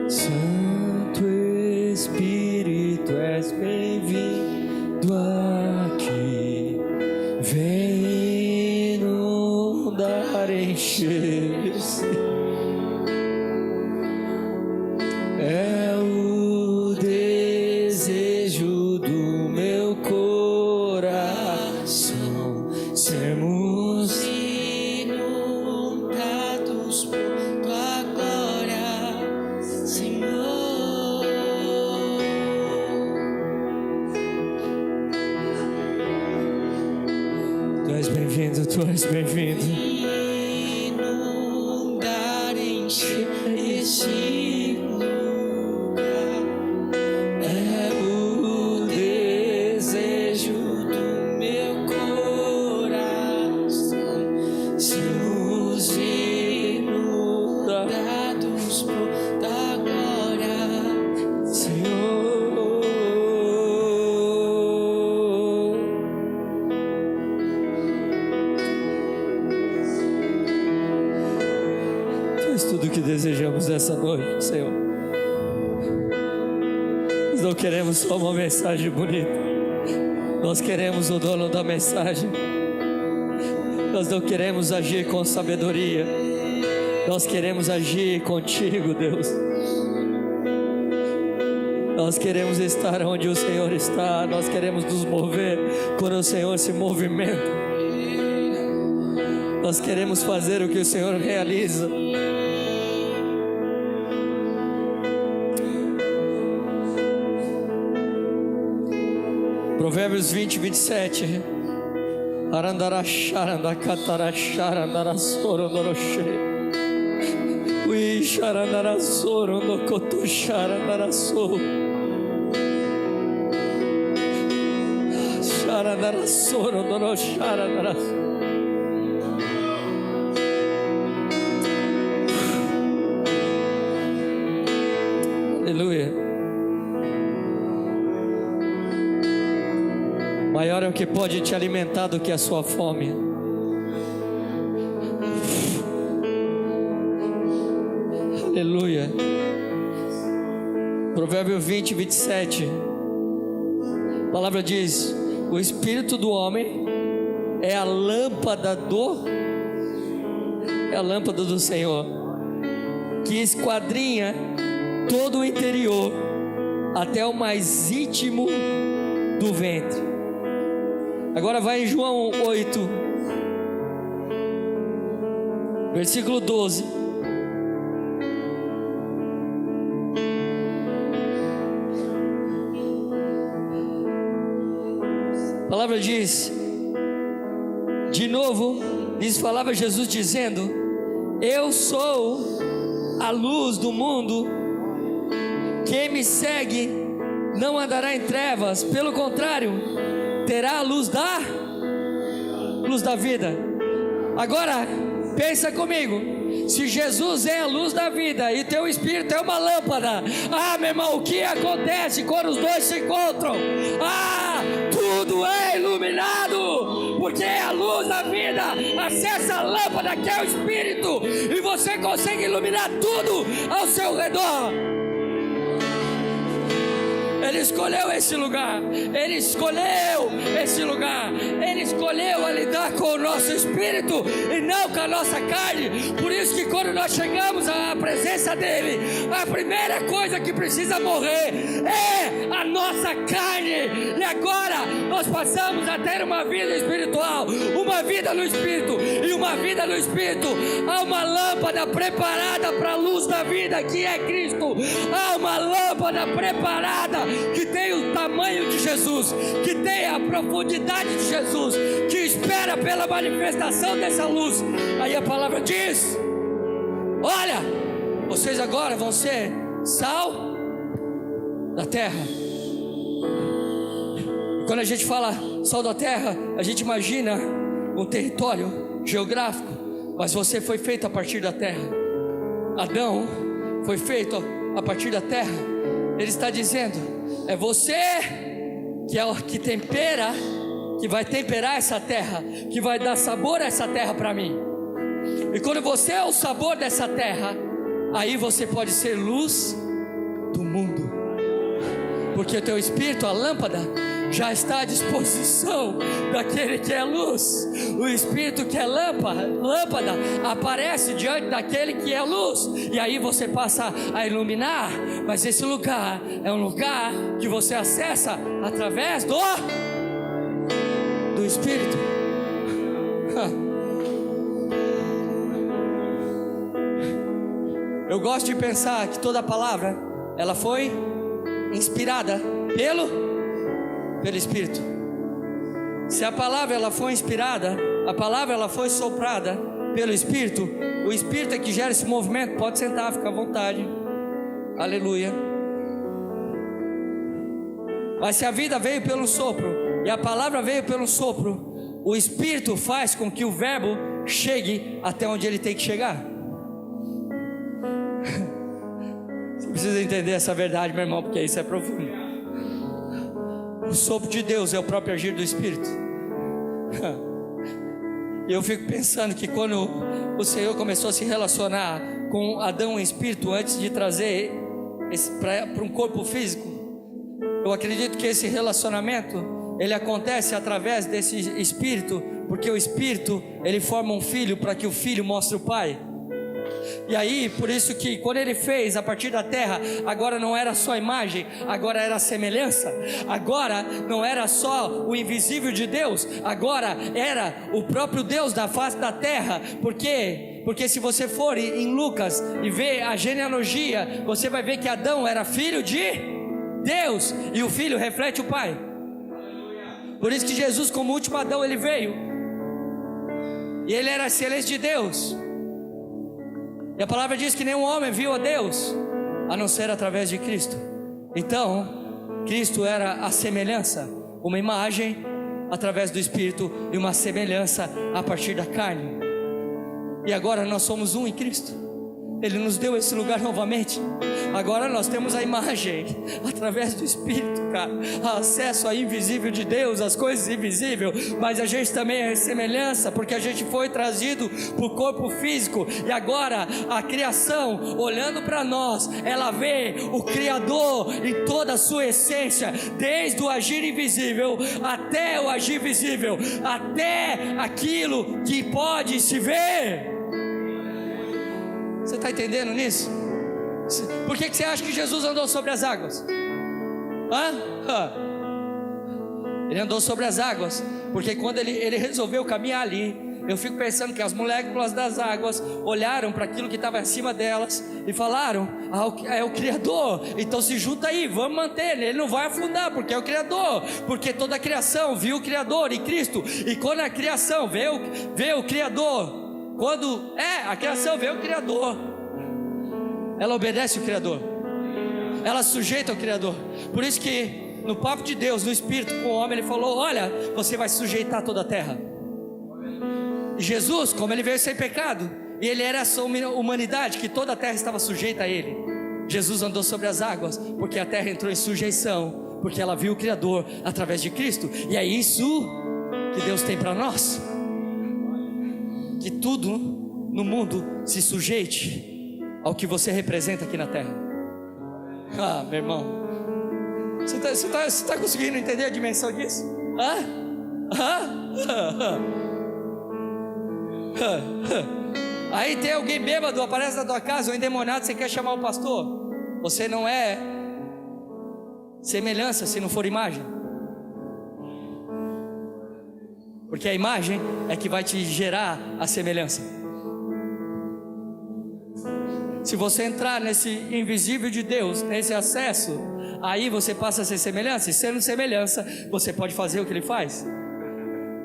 Santo Espírito, és bem-vindo aqui. Vem inundar, encher-se. É o desejo do meu coração. Sermos inundados por tua glória, Senhor. Tu és bem-vindo, tu és bem-vindo. Inundar, encher este lugar. É o desejo do meu coração. Sermos inundados por tua glória, Senhor. Tu és tudo que desejamos nessa noite, Senhor. Nós não queremos só uma mensagem bonita. Nós queremos o dono da mensagem. Nós não queremos agir com sabedoria. Nós queremos agir contigo, Deus. Nós queremos estar onde o Senhor está. Nós queremos nos mover quando o Senhor se movimenta. Nós queremos fazer o que o Senhor realiza. Provérbios 20, 27. Aleluia. Maior é o que pode te alimentar do que a sua fome. Aleluia. Provérbio 20, 27. A palavra diz: o espírito do homem é a lâmpada do Senhor, que esquadrinha todo o interior, até o mais íntimo do ventre. Agora vai em João 8, versículo 12. A palavra diz, de novo, lhes falava Jesus dizendo: eu sou a luz do mundo, quem me segue não andará em trevas, pelo contrário, terá a luz da vida. Agora, pensa comigo, se Jesus é a luz da vida e teu espírito é uma lâmpada, meu irmão, o que acontece quando os dois se encontram? Tudo é iluminado, porque a luz da vida acessa a lâmpada que é o espírito, e você consegue iluminar tudo ao seu redor. Ele escolheu esse lugar, Ele escolheu esse lugar, Ele escolheu a lidar com o nosso espírito e não com a nossa carne. Por isso que quando nós chegamos à presença dEle, a primeira coisa que precisa morrer é a nossa carne. E agora nós passamos a ter uma vida espiritual, uma vida no Espírito, e uma vida no Espírito. Há uma lâmpada preparada para a luz da vida, que é Cristo. Há uma lâmpada preparada que tem o tamanho de Jesus, que tem a profundidade de Jesus, que espera pela manifestação dessa luz. Aí a palavra diz: olha, vocês agora vão ser sal da terra. E quando a gente fala sal da terra, a gente imagina um território geográfico, mas você foi feito a partir da terra. Adão foi feito a partir da terra. Ele está dizendo: é você que é o que tempera, que vai temperar essa terra, que vai dar sabor a essa terra para mim. E quando você é o sabor dessa terra, aí você pode ser luz do mundo, porque o teu espírito, a lâmpada, já está à disposição daquele que é luz. O espírito que é lâmpada aparece diante daquele que é luz, e aí você passa a iluminar. Mas esse lugar é um lugar que você acessa através do espírito. Eu gosto de pensar que toda palavra, ela foi inspirada pelo Espírito. Se a palavra ela foi inspirada, a palavra ela foi soprada pelo Espírito, o Espírito é que gera esse movimento. Pode sentar, fica à vontade. Aleluia. Mas se a vida veio pelo sopro e a palavra veio pelo sopro, o Espírito faz com que o verbo chegue até onde ele tem que chegar. Você precisa entender essa verdade, meu irmão, porque isso é profundo. O sopro de Deus é o próprio agir do Espírito. E eu fico pensando que quando o Senhor começou a se relacionar com Adão em espírito, antes de trazer para um corpo físico, eu acredito que esse relacionamento, ele acontece através desse Espírito, porque o Espírito, ele forma um filho para que o filho mostre o Pai. E aí, por isso que quando ele fez a partir da terra, agora não era só imagem, agora era semelhança. Agora não era só o invisível de Deus, agora era o próprio Deus da face da terra. Por quê? Porque se você for em Lucas e ver a genealogia, você vai ver que Adão era filho de Deus, e o filho reflete o pai. Por isso que Jesus, como último Adão, ele veio, e ele era a excelência de Deus. E a palavra diz que nenhum homem viu a Deus, a não ser através de Cristo. Então, Cristo era a semelhança, uma imagem através do Espírito, e uma semelhança a partir da carne. E agora nós somos um em Cristo. Ele nos deu esse lugar novamente. Agora nós temos a imagem através do Espírito, cara, acesso ao invisível de Deus, as coisas invisíveis. Mas a gente também é semelhança, porque a gente foi trazido para o corpo físico. E agora a criação, olhando para nós, ela vê o Criador em toda a sua essência, desde o agir invisível até o agir visível, até aquilo que pode se ver. Você está entendendo nisso? Por que você acha que Jesus andou sobre as águas? Ele andou sobre as águas porque quando ele resolveu caminhar ali, eu fico pensando que as moléculas das águas olharam para aquilo que estava acima delas e falaram: é o Criador, então se junta aí, vamos manter ele não vai afundar, porque é o Criador. Porque toda a criação viu o Criador em Cristo. E quando a criação vê o Criador, quando a criação vê o Criador, ela obedece o Criador, ela sujeita ao Criador. Por isso que no papo de Deus, no Espírito com o homem, ele falou: olha, você vai sujeitar toda a terra. E Jesus, como ele veio sem pecado, e ele era essa humanidade, que toda a terra estava sujeita a ele, Jesus andou sobre as águas, porque a terra entrou em sujeição, porque ela viu o Criador através de Cristo. E é isso que Deus tem para nós, que tudo no mundo se sujeite ao que você representa aqui na terra. Meu irmão, você tá conseguindo entender a dimensão disso? Aí tem alguém bêbado, aparece na tua casa, ou endemoniado, você quer chamar o pastor. Você não é semelhança se não for imagem, porque a imagem é que vai te gerar a semelhança. Se você entrar nesse invisível de Deus, nesse acesso, aí você passa a ser semelhança. E sendo semelhança, você pode fazer o que Ele faz.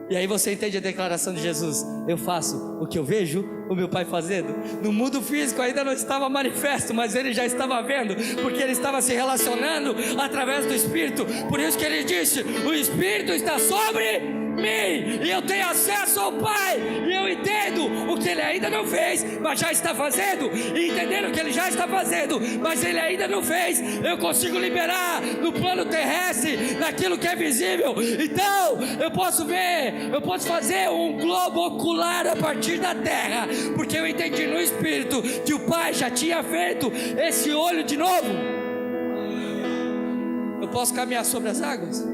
E aí você entende a declaração de Jesus: eu faço o que eu vejo o meu Pai fazendo. No mundo físico ainda não estava manifesto, mas Ele já estava vendo, porque Ele estava se relacionando através do Espírito. Por isso que Ele disse: o Espírito está sobre mim, e eu tenho acesso ao Pai, e eu entendo o que Ele ainda não fez, mas já está fazendo. E entendendo o que Ele já está fazendo, mas Ele ainda não fez, eu consigo liberar no plano terrestre, naquilo que é visível. Então eu posso ver, eu posso fazer um globo ocular a partir da terra, porque eu entendi no Espírito que o Pai já tinha feito esse olho de novo. Eu posso caminhar sobre as águas,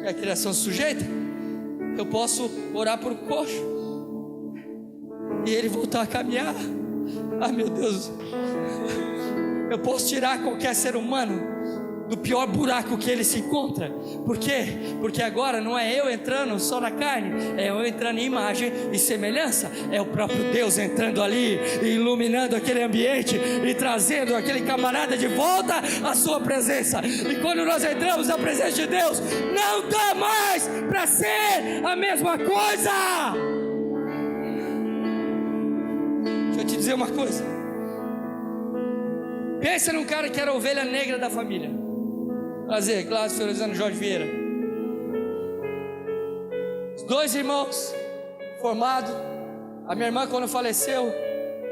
a criação se sujeita. Eu posso orar por um coxo e ele voltar a caminhar. Meu Deus, eu posso tirar qualquer ser humano do pior buraco que ele se encontra. Por quê? Porque agora não é eu entrando só na carne, é eu entrando em imagem e semelhança. É o próprio Deus entrando ali, iluminando aquele ambiente e trazendo aquele camarada de volta à sua presença. E quando nós entramos na presença de Deus, não dá mais para ser a mesma coisa. Deixa eu te dizer uma coisa. Pensa num cara que era a ovelha negra da família. Prazer, Cláudio Fiorezano, Jorge Vieira. Os dois irmãos formados. A minha irmã, quando faleceu,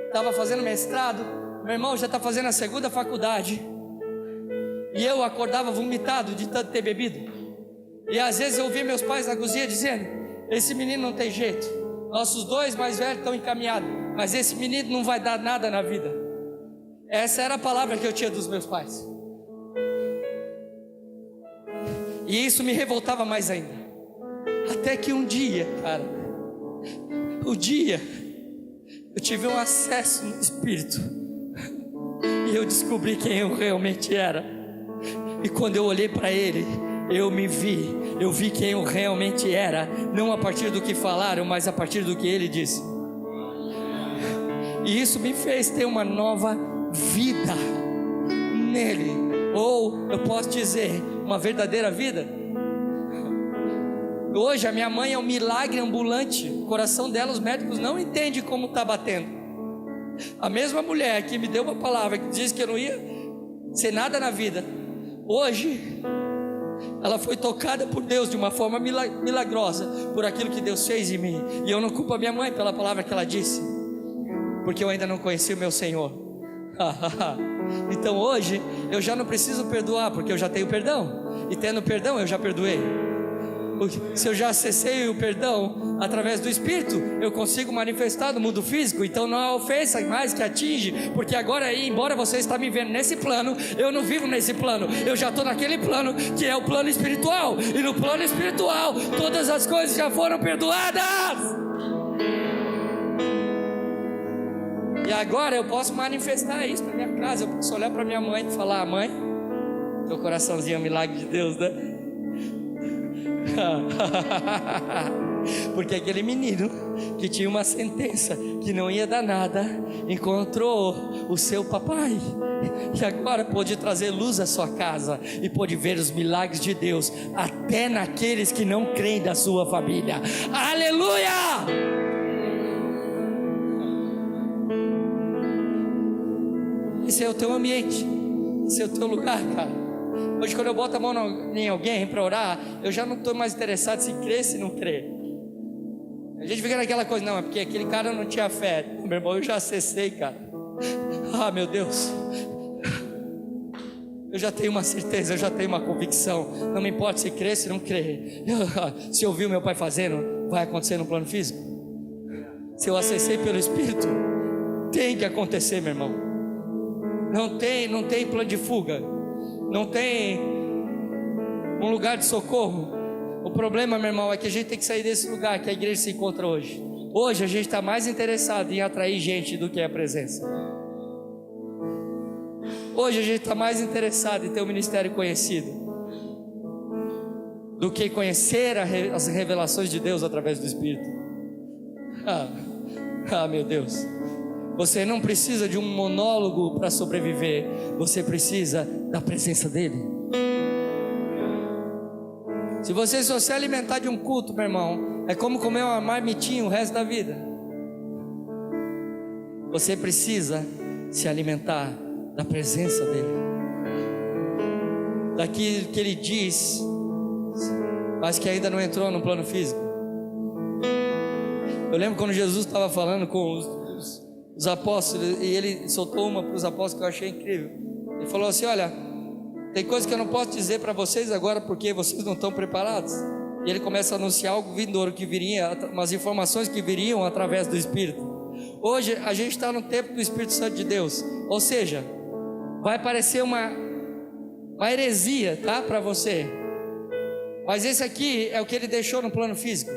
estava fazendo mestrado. Meu irmão já está fazendo a segunda faculdade. E eu acordava vomitado de tanto ter bebido. E às vezes eu ouvia meus pais na cozinha dizendo: esse menino não tem jeito, nossos dois mais velhos estão encaminhados, mas esse menino não vai dar nada na vida. Essa era a palavra que eu tinha dos meus pais. E isso me revoltava mais ainda. Até que um dia, cara, o dia eu tive um acesso no Espírito, e eu descobri quem eu realmente era. E quando eu olhei para Ele, eu vi quem eu realmente era, não a partir do que falaram, mas a partir do que Ele disse. E isso me fez ter uma nova vida nele, ou eu posso dizer, uma verdadeira vida. Hoje a minha mãe é um milagre ambulante. O coração dela, os médicos não entendem como está batendo. A mesma mulher que me deu uma palavra, que disse que eu não ia ser nada na vida, hoje ela foi tocada por Deus de uma forma milagrosa, por aquilo que Deus fez em mim. E eu não culpo a minha mãe pela palavra que ela disse, porque eu ainda não conheci o meu Senhor. Então hoje eu já não preciso perdoar, porque eu já tenho perdão, e tendo perdão eu já perdoei. Se eu já acessei o perdão através do Espírito, eu consigo manifestar no mundo físico. Então não há ofensa mais que atinge, porque agora, embora você está me vendo nesse plano, eu não vivo nesse plano, eu já estou naquele plano que é o plano espiritual. E no plano espiritual todas as coisas já foram perdoadas. E agora eu posso manifestar isso na minha casa. Eu posso olhar para minha mãe e falar: mãe, teu coraçãozinho é um milagre de Deus, né? Porque aquele menino que tinha uma sentença que não ia dar nada, encontrou o seu papai, e agora pôde trazer luz à sua casa, e pôde ver os milagres de Deus até naqueles que não creem da sua família. Aleluia! Esse é o teu ambiente, esse é o teu lugar, cara. Hoje quando eu boto a mão em alguém para orar, eu já não estou mais interessado se crê, se não crê. A gente fica naquela coisa, não, é porque aquele cara não tinha fé. Meu irmão, eu já acessei, cara. Ah, meu Deus, eu já tenho uma certeza, eu já tenho uma convicção. Não me importa se crê, se não crê. Se eu vi o meu pai fazendo, vai acontecer no plano físico. Se eu acessei pelo Espírito, tem que acontecer, meu irmão. Não tem plano de fuga, não tem um lugar de socorro. O problema, meu irmão, é que a gente tem que sair desse lugar que a igreja se encontra hoje. Hoje a gente está mais interessado em atrair gente do que a presença. Hoje a gente está mais interessado em ter um ministério conhecido do que conhecer as revelações de Deus através do Espírito. Meu Deus. Você não precisa de um monólogo para sobreviver, você precisa da presença dele. Se você só se alimentar de um culto, meu irmão, é como comer uma marmitinha o resto da vida. Você precisa se alimentar da presença dele, daquilo que ele diz, mas que ainda não entrou no plano físico. Eu lembro quando Jesus estava falando com os apóstolos, e ele soltou uma para os apóstolos que eu achei incrível. Ele falou assim: olha, tem coisa que eu não posso dizer para vocês agora porque vocês não estão preparados. E ele começa a anunciar algo vindouro que viria, umas informações que viriam através do Espírito. Hoje a gente está no tempo do Espírito Santo de Deus, ou seja, vai parecer uma heresia, tá, para você, mas esse aqui é o que ele deixou no plano físico.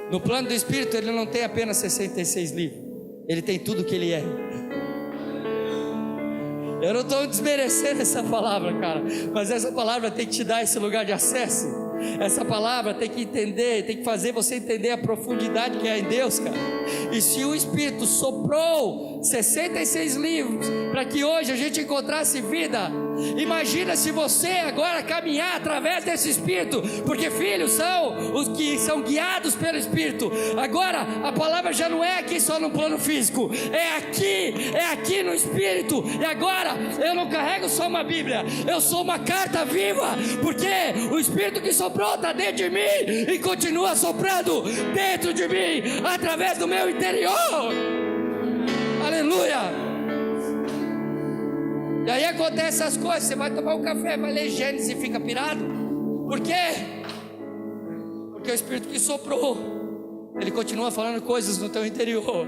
No plano do Espírito ele não tem apenas 66 livros, ele tem tudo o que ele é. Eu não estou desmerecendo essa palavra, cara, mas essa palavra tem que te dar esse lugar de acesso. Essa palavra tem que entender, tem que fazer você entender a profundidade que é em Deus, cara. E se o Espírito soprou 66 livros para que hoje a gente encontrasse vida, imagina se você agora caminhar através desse Espírito, porque filhos são os que são guiados pelo Espírito. Agora a palavra já não é aqui só no plano físico, é aqui no Espírito. E agora eu não carrego só uma Bíblia, eu sou uma carta viva, porque o Espírito que soprou está dentro de mim e continua soprando dentro de mim, através do meu interior. Aleluia. E aí acontece essas coisas. Você vai tomar um café, vai ler Gênesis e fica pirado. Por quê? Porque o Espírito que soprou, ele continua falando coisas no teu interior,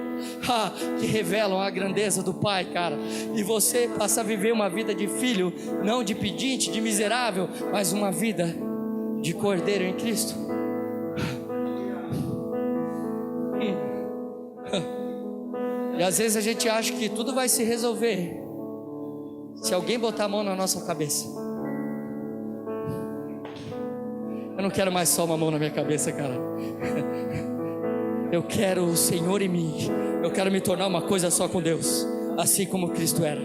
que revelam a grandeza do Pai, cara. E você passa a viver uma vida de filho, não de pedinte, de miserável, mas uma vida de cordeiro em Cristo. E às vezes a gente acha que tudo vai se resolver se alguém botar a mão na nossa cabeça. Eu não quero mais só uma mão na minha cabeça, cara. Eu quero o Senhor em mim. Eu quero me tornar uma coisa só com Deus, assim como Cristo era.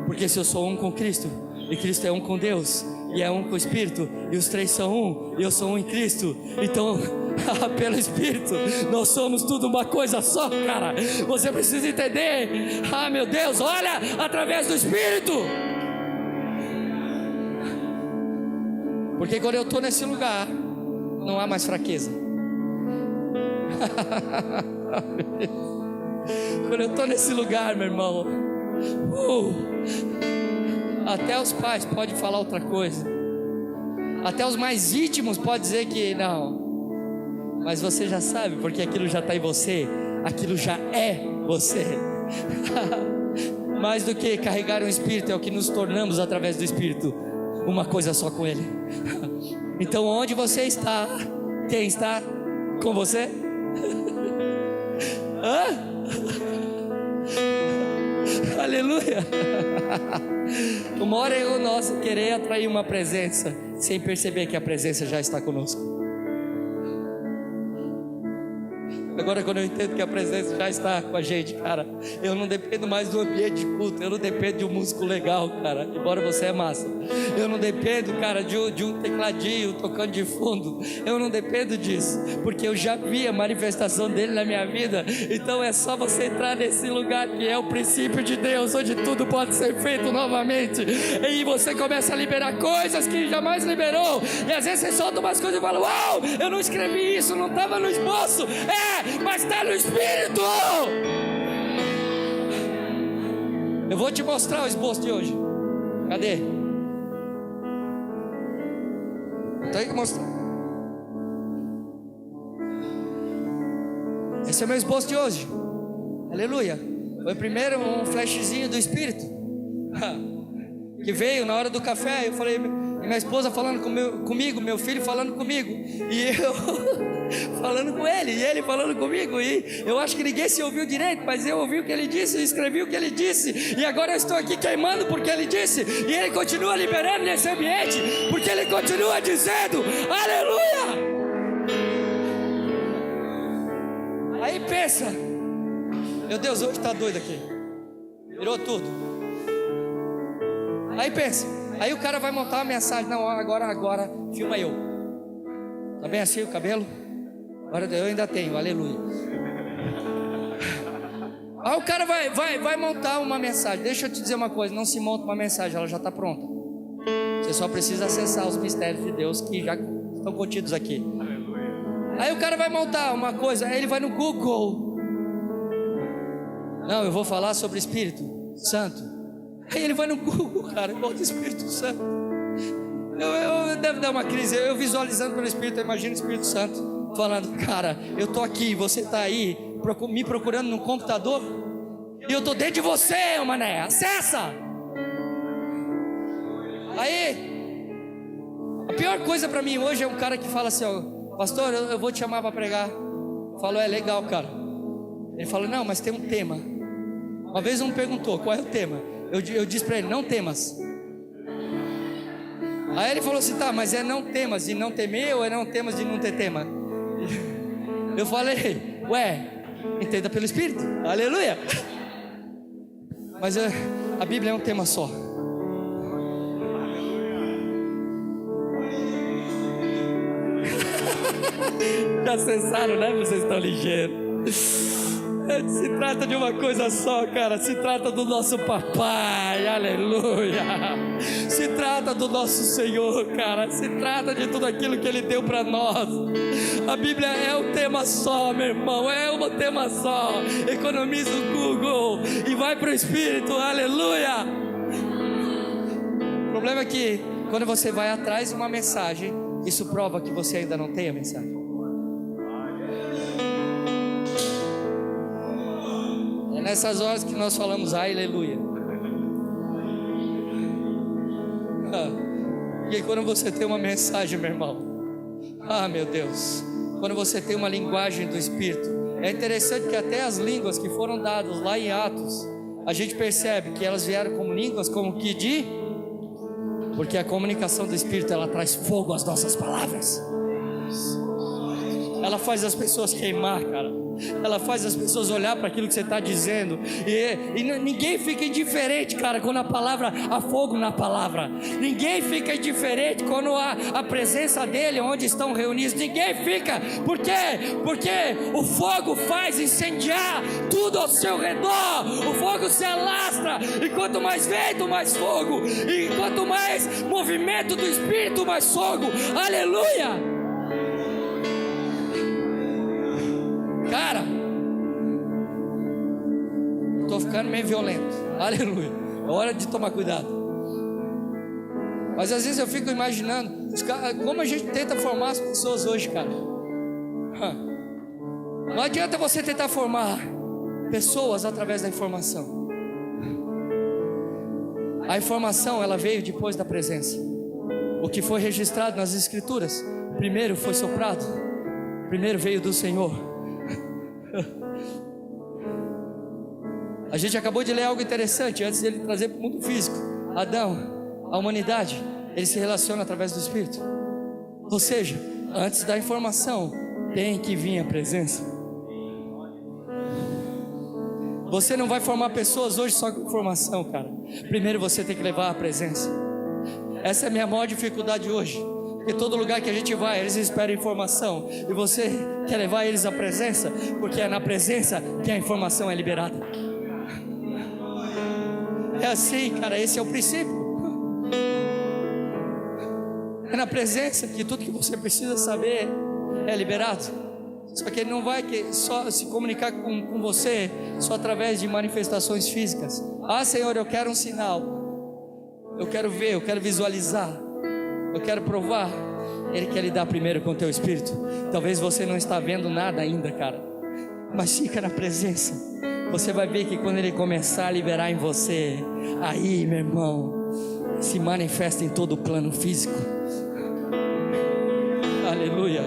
Porque se eu sou um com Cristo, e Cristo é um com Deus, e é um com o Espírito, e os três são um, e eu sou um em Cristo, então pelo Espírito nós somos tudo uma coisa só, cara. Você precisa entender. Meu Deus, olha através do Espírito. Porque quando eu estou nesse lugar, não há mais fraqueza. Quando eu estou nesse lugar, meu irmão, até os pais podem falar outra coisa, até os mais íntimos podem dizer que não, mas você já sabe, porque aquilo já está em você, aquilo já é você. Mais do que carregar um Espírito, é o que nos tornamos através do Espírito, uma coisa só com Ele. Então onde você está, quem está com você? Aleluia. Uma hora é o nosso querer atrair uma presença sem perceber que a presença já está conosco. Agora quando eu entendo que a presença já está com a gente, cara, eu não dependo mais do ambiente de culto, eu não dependo de um músico legal, cara, embora você é massa. Eu não dependo, cara, de um tecladinho tocando de fundo. Eu não dependo disso, porque eu já vi a manifestação dele na minha vida. Então é só você entrar nesse lugar que é o princípio de Deus, onde tudo pode ser feito novamente, e você começa a liberar coisas que jamais liberou. E às vezes você solta umas coisas e fala: uau, eu não escrevi isso, não estava no esboço. Mas está no Espírito. Eu vou te mostrar o esboço de hoje. Cadê? Tem que mostrar. Esse é o meu esboço de hoje. Aleluia. Foi primeiro um flashzinho do Espírito que veio na hora do café. Eu falei, minha esposa falando comigo, meu filho falando comigo, e eu falando com ele, e ele falando comigo. E eu acho que ninguém se ouviu direito, mas eu ouvi o que ele disse, escrevi o que ele disse, e agora eu estou aqui queimando porque ele disse, e ele continua liberando nesse ambiente, porque ele continua dizendo: aleluia. Aí pensa, meu Deus, hoje está doido aqui, virou tudo. Aí pensa, aí o cara vai montar uma mensagem: não, agora filma eu. Tá bem assim o cabelo? Agora eu ainda tenho, aleluia. Aí o cara vai montar uma mensagem. Deixa eu te dizer uma coisa: não se monta uma mensagem, ela já está pronta. Você só precisa acessar os mistérios de Deus que já estão contidos aqui. Aí o cara vai montar uma coisa, aí ele vai no Google. Não, eu vou falar sobre Espírito Santo. Aí ele vai no Google, cara, bota Espírito Santo. Eu deve dar uma crise. Eu visualizando pelo Espírito, eu imagino o Espírito Santo falando: cara, eu tô aqui, você tá aí me procurando no computador, e eu tô dentro de você, mané, acessa. Aí, a pior coisa pra mim hoje é um cara que fala assim: ó, pastor, eu vou te chamar pra pregar. Eu falo: é legal, cara. Ele fala: não, mas tem um tema. Uma vez um perguntou: qual é o tema? Eu disse pra ele: não temas. Aí ele falou assim: tá, mas é não temas de não temer, ou é não temas de não ter tema? Eu falei: ué, entenda pelo Espírito, aleluia. Mas a Bíblia é um tema só. Já acessaram, né? Vocês estão ligeiros. Se trata de uma coisa só, cara. Se trata do nosso papai, aleluia. Se trata do nosso Senhor, cara. Se trata de tudo aquilo que Ele deu para nós. A Bíblia é um tema só, meu irmão. É um tema só. Economiza o Google e vai para o Espírito, aleluia. O problema é que quando você vai atrás de uma mensagem, isso prova que você ainda não tem a mensagem. É nessas horas que nós falamos aleluia. E quando você tem uma mensagem, meu irmão, meu Deus, quando você tem uma linguagem do Espírito, É interessante que até as línguas que foram dadas lá em Atos, a gente percebe que elas vieram como línguas, como que porque a comunicação do Espírito, ela traz fogo às nossas palavras. Ela faz as pessoas queimar, cara. Ela faz as pessoas olhar para aquilo que você está dizendo. E ninguém fica indiferente, cara, quando há fogo na palavra. Ninguém fica indiferente quando há a presença dele, onde estão reunidos. Ninguém fica. Por quê? Porque o fogo faz incendiar tudo ao seu redor. O fogo se alastra. E quanto mais vento, mais fogo. E quanto mais movimento do Espírito, mais fogo. Aleluia! Cara, estou ficando meio violento. Aleluia. É hora de tomar cuidado. Mas às vezes eu fico imaginando como a gente tenta formar as pessoas hoje, cara. Não adianta você tentar formar pessoas através da informação. A informação, ela veio depois da presença. O que foi registrado nas Escrituras, primeiro foi soprado, primeiro veio do Senhor. A gente acabou de ler algo interessante antes dele trazer para o mundo físico. Adão, a humanidade, ele se relaciona através do Espírito. Ou seja, antes da informação tem que vir a presença. Você não vai formar pessoas hoje só com informação, cara. Primeiro você tem que levar a presença. Essa é a minha maior dificuldade hoje. Porque todo lugar que a gente vai, eles esperam informação. E você quer levar eles à presença, porque é na presença que a informação é liberada. É assim, cara, esse é o princípio. É na presença que tudo que você precisa saber é liberado. Só que ele não vai só se comunicar com você só através de manifestações físicas. Ah, Senhor, eu quero um sinal. Eu quero ver, eu quero visualizar. Eu quero provar. Ele quer lidar primeiro com o teu espírito. Talvez você não está vendo nada ainda, cara, mas fica na presença. Você vai ver que quando ele começar a liberar em você, aí, meu irmão, se manifesta em todo o plano físico. Aleluia.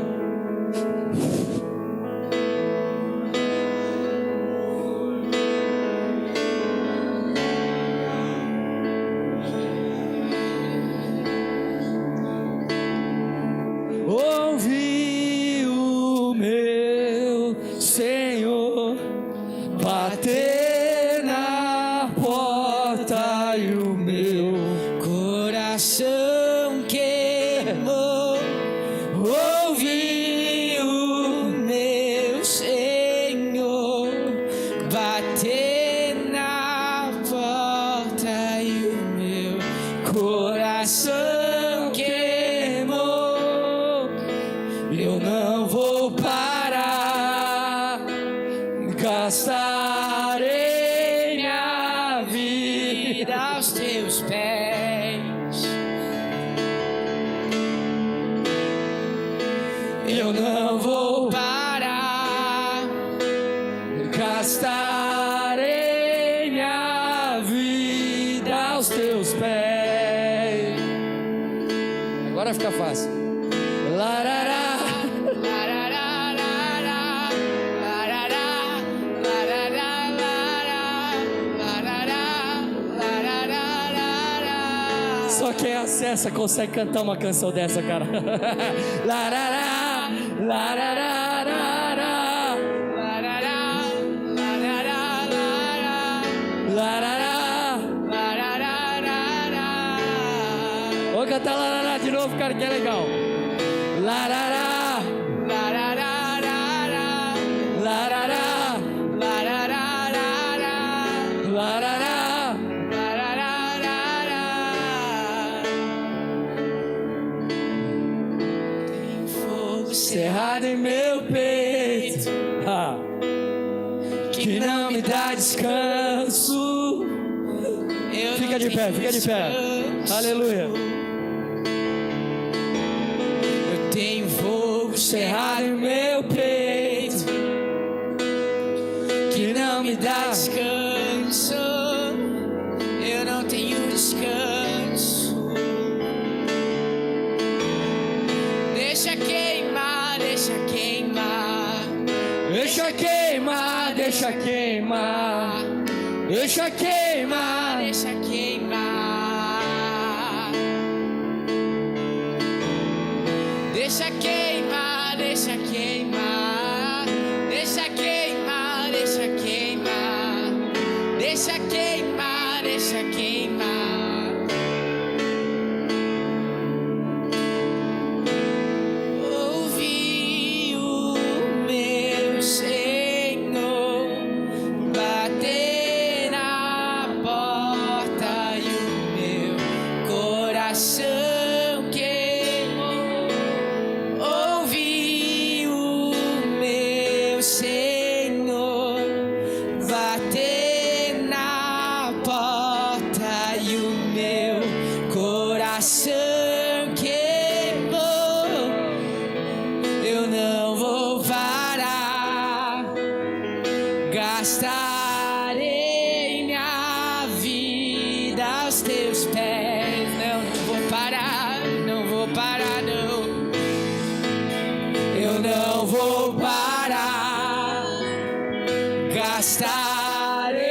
Ouvi o meu Senhor bater na porta e o meu coração queimou. Ouvi o meu Senhor bater na porta e o meu coração queimou. Eu não vou parar, gastarei minha vida aos teus pés. Eu não vou parar, gastarei minha vida aos teus pés. Agora fica fácil. Larará. Só quem acessa consegue cantar uma canção dessa, cara. Larará, larará, larará, larará, larará, larará. Vou cantar larará de novo, cara, que é legal. Larará, larará, larará, larará, larará. Cerrado em meu peito, que não me dá descanso. Fica de pé, fica de pé. Aleluia. Eu tenho fogo cerrado em meu peito, que não me dá descanso. Eu não tenho descanso. Deixa queimar, deixa queimar, deixa Deixa queimar, deixa queimar, deixa queimar, deixa queimar. Deixa queimar, deixa queimar, deixa queimar, deixa queimar, deixa queimar, deixa queimar. Ouvi o meu Senhor bater na porta e o meu coração queimou. Ouvi o meu Senhor bater na porta e o meu coração queimou. Eu não vou parar, gastarei minha vida aos teus pés. Não vou parar, não vou parar, não. Eu não vou parar, gastarei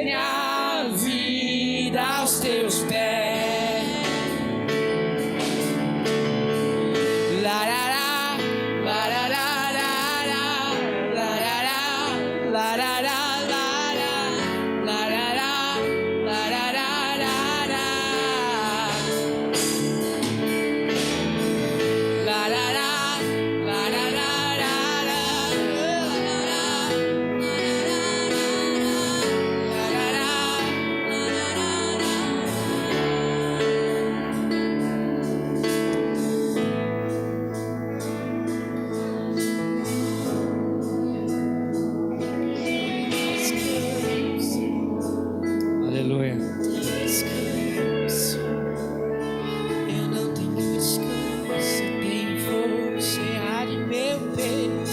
minha vida aos teus pés. Larará, larará, larará, larará, larará, larará, larará. Aleluia. Descanso. Eu não tenho descanso, eu tenho força de meu peito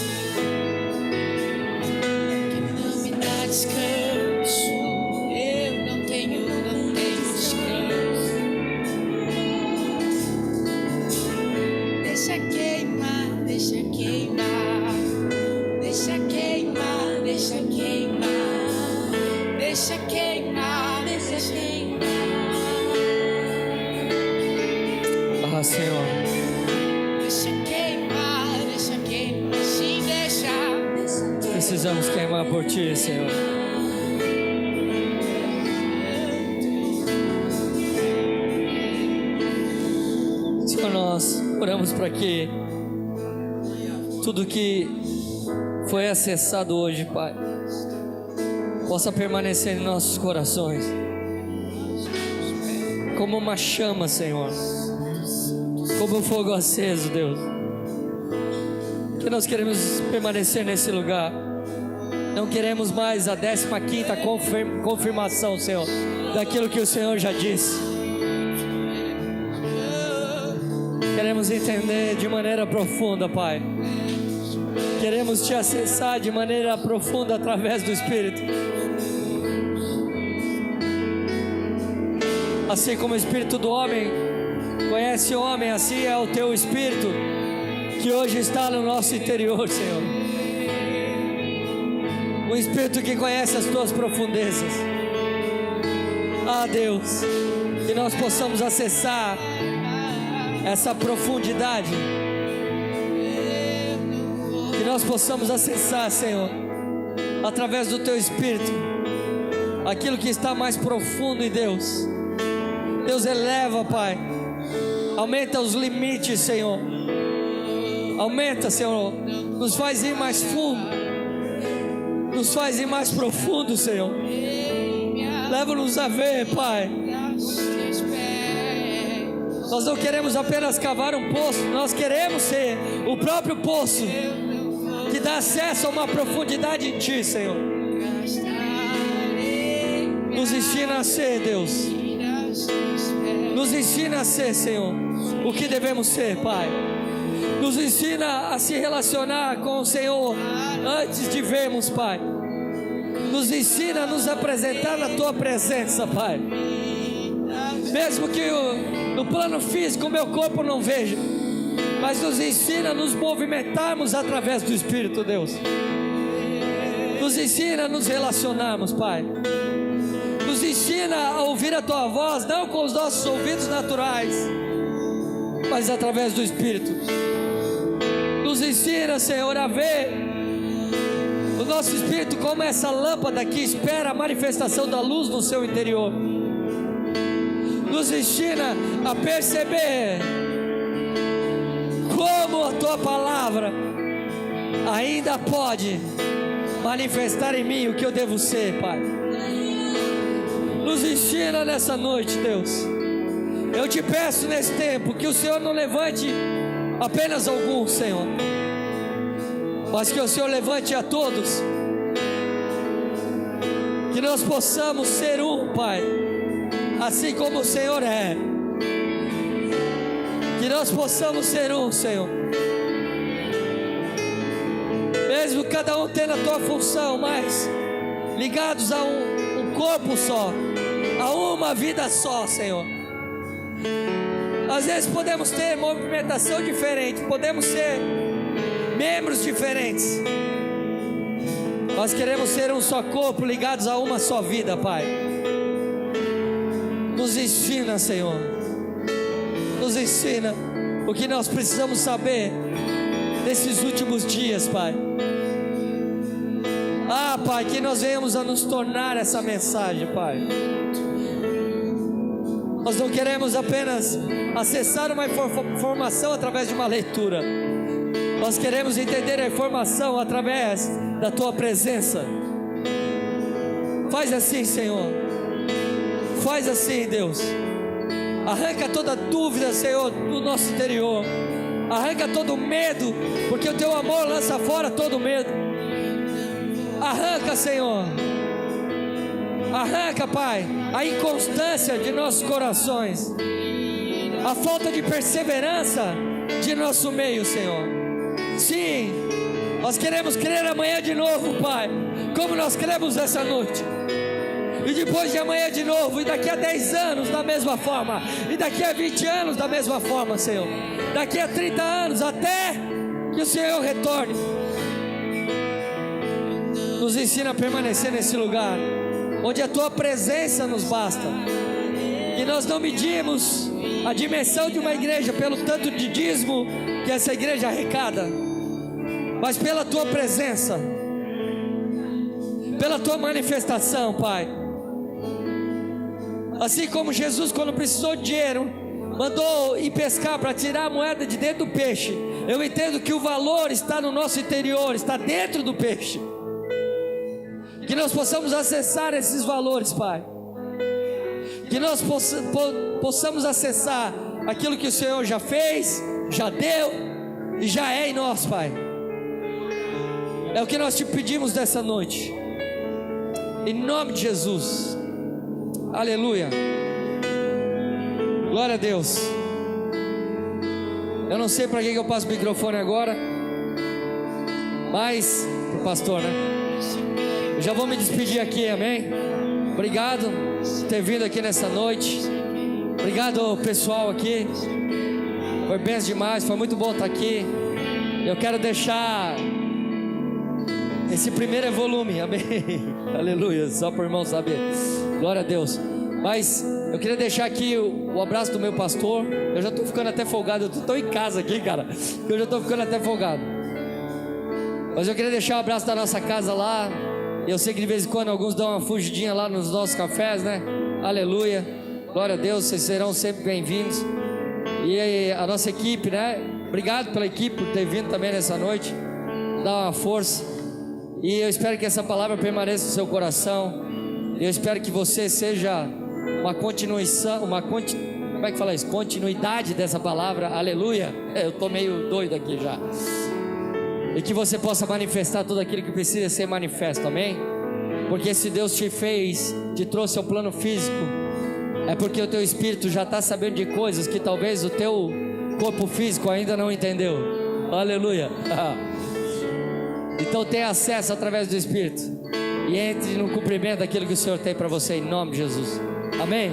que não me dá descanso. Eu não tenho descanso. Deixa queimar, deixa queimar, deixa queimar, deixa queimar, deixa queimar, deixa queimar. Ah, Senhor. Deixa queimar, sim, deixa. Precisamos queimar por Ti, Senhor. Senhor, nós oramos para que tudo que foi acessado hoje, Pai, possa permanecer em nossos corações como uma chama, Senhor, como um fogo aceso, Deus. Que nós queremos permanecer nesse lugar. Não queremos mais a 15ª confirmação, Senhor, daquilo que o Senhor já disse. Queremos entender de maneira profunda, Pai. Queremos Te acessar de maneira profunda através do Espírito. Assim como o Espírito do homem conhece o homem, assim é o Teu Espírito que hoje está no nosso interior, Senhor. Um Espírito que conhece as Tuas profundezas. Ah, Deus, que nós possamos acessar essa profundidade, que nós possamos acessar, Senhor, através do Teu Espírito, aquilo que está mais profundo em Deus. Deus, eleva, Pai, aumenta os limites, Senhor, aumenta, Senhor, nos faz ir mais fundo, nos faz ir mais profundo, Senhor. Leva-nos a ver, Pai. Nós não queremos apenas cavar um poço, nós queremos ser o próprio poço que dá acesso a uma profundidade em Ti, Senhor. Nos ensina a ser, Deus. Nos ensina a ser, Senhor, o que devemos ser, Pai. Nos ensina a se relacionar com o Senhor antes de vermos, Pai. Nos ensina a nos apresentar na Tua presença, Pai. Mesmo que no plano físico o meu corpo não veja, mas nos ensina a nos movimentarmos através do Espírito, Deus. Nos ensina a nos relacionarmos, Pai. Nos ensina a ouvir a Tua voz, não com os nossos ouvidos naturais, mas através do Espírito. Nos ensina, Senhor, a ver o nosso espírito como essa lâmpada que espera a manifestação da luz no seu interior. Nos ensina a perceber como a Tua palavra ainda pode manifestar em mim o que eu devo ser, Pai. Nos ensina nessa noite, Deus. Eu te peço nesse tempo que o Senhor não levante apenas alguns, Senhor, mas que o Senhor levante a todos. Que nós possamos ser um, Pai, assim como o Senhor é. Que nós possamos ser um, Senhor, mesmo cada um tendo a tua função, mas ligados a um corpo só, a uma vida só, Senhor. Às vezes podemos ter movimentação diferente, podemos ser membros diferentes, nós queremos ser um só corpo, ligados a uma só vida, Pai. Nos ensina, Senhor, nos ensina o que nós precisamos saber nesses últimos dias, Pai. Ah, Pai, que nós venhamos a nos tornar essa mensagem, Pai. Nós não queremos apenas acessar uma informação através de uma leitura. Nós queremos entender a informação através da Tua presença. Faz assim, Senhor. Faz assim, Deus. Arranca toda dúvida, Senhor, do nosso interior. Arranca todo medo, porque o Teu amor lança fora todo medo. Arranca, Senhor. Arranca, Pai, a inconstância de nossos corações, a falta de perseverança de nosso meio, Senhor. Sim, nós queremos crer amanhã de novo, Pai, como nós cremos essa noite. E depois de amanhã de novo, e daqui a 10 anos da mesma forma, e daqui a 20 anos da mesma forma, Senhor. Daqui a 30 anos, até que o Senhor retorne. Nos ensina a permanecer nesse lugar onde a Tua presença nos basta. Que nós não medimos a dimensão de uma igreja pelo tanto de dízimo que essa igreja arrecada, mas pela Tua presença, pela Tua manifestação, Pai. Assim como Jesus, quando precisou de dinheiro, mandou ir pescar para tirar a moeda de dentro do peixe. Eu entendo que o valor está no nosso interior, está dentro do peixe. Que nós possamos acessar esses valores, Pai. Que nós possamos acessar aquilo que o Senhor já fez, já deu e já é em nós, Pai. É o que nós te pedimos dessa noite, em nome de Jesus. Aleluia. Glória a Deus. Eu não sei para que eu passo o microfone agora, mas para o pastor, né? Eu já vou me despedir aqui, amém? Obrigado por ter vindo aqui nessa noite. Obrigado pessoal aqui. Foi bem demais, foi muito bom estar aqui. Eu quero deixar esse primeiro volume, amém? Aleluia, só para o irmão saber. Glória a Deus. Mas eu queria deixar aqui o abraço do meu pastor. Eu já estou ficando até folgado. Eu estou em casa aqui, cara, eu já estou ficando até folgado. Mas eu queria deixar o abraço da nossa casa lá. Eu sei que de vez em quando alguns dão uma fugidinha lá nos nossos cafés, né? Aleluia, glória a Deus, vocês serão sempre bem-vindos. E a nossa equipe, né? Obrigado pela equipe por ter vindo também nessa noite. Dá uma força. E eu espero que essa palavra permaneça no seu coração. Eu espero que você seja uma continuação, como é que fala isso? Continuidade dessa palavra, aleluia. Eu estou meio doido aqui já. E que você possa manifestar tudo aquilo que precisa ser manifesto, amém? Porque se Deus te fez, te trouxe ao plano físico, é porque o teu espírito já está sabendo de coisas que talvez o teu corpo físico ainda não entendeu, aleluia. Então tenha acesso através do Espírito e entre no cumprimento daquilo que o Senhor tem para você, em nome de Jesus, amém?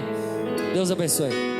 Deus abençoe.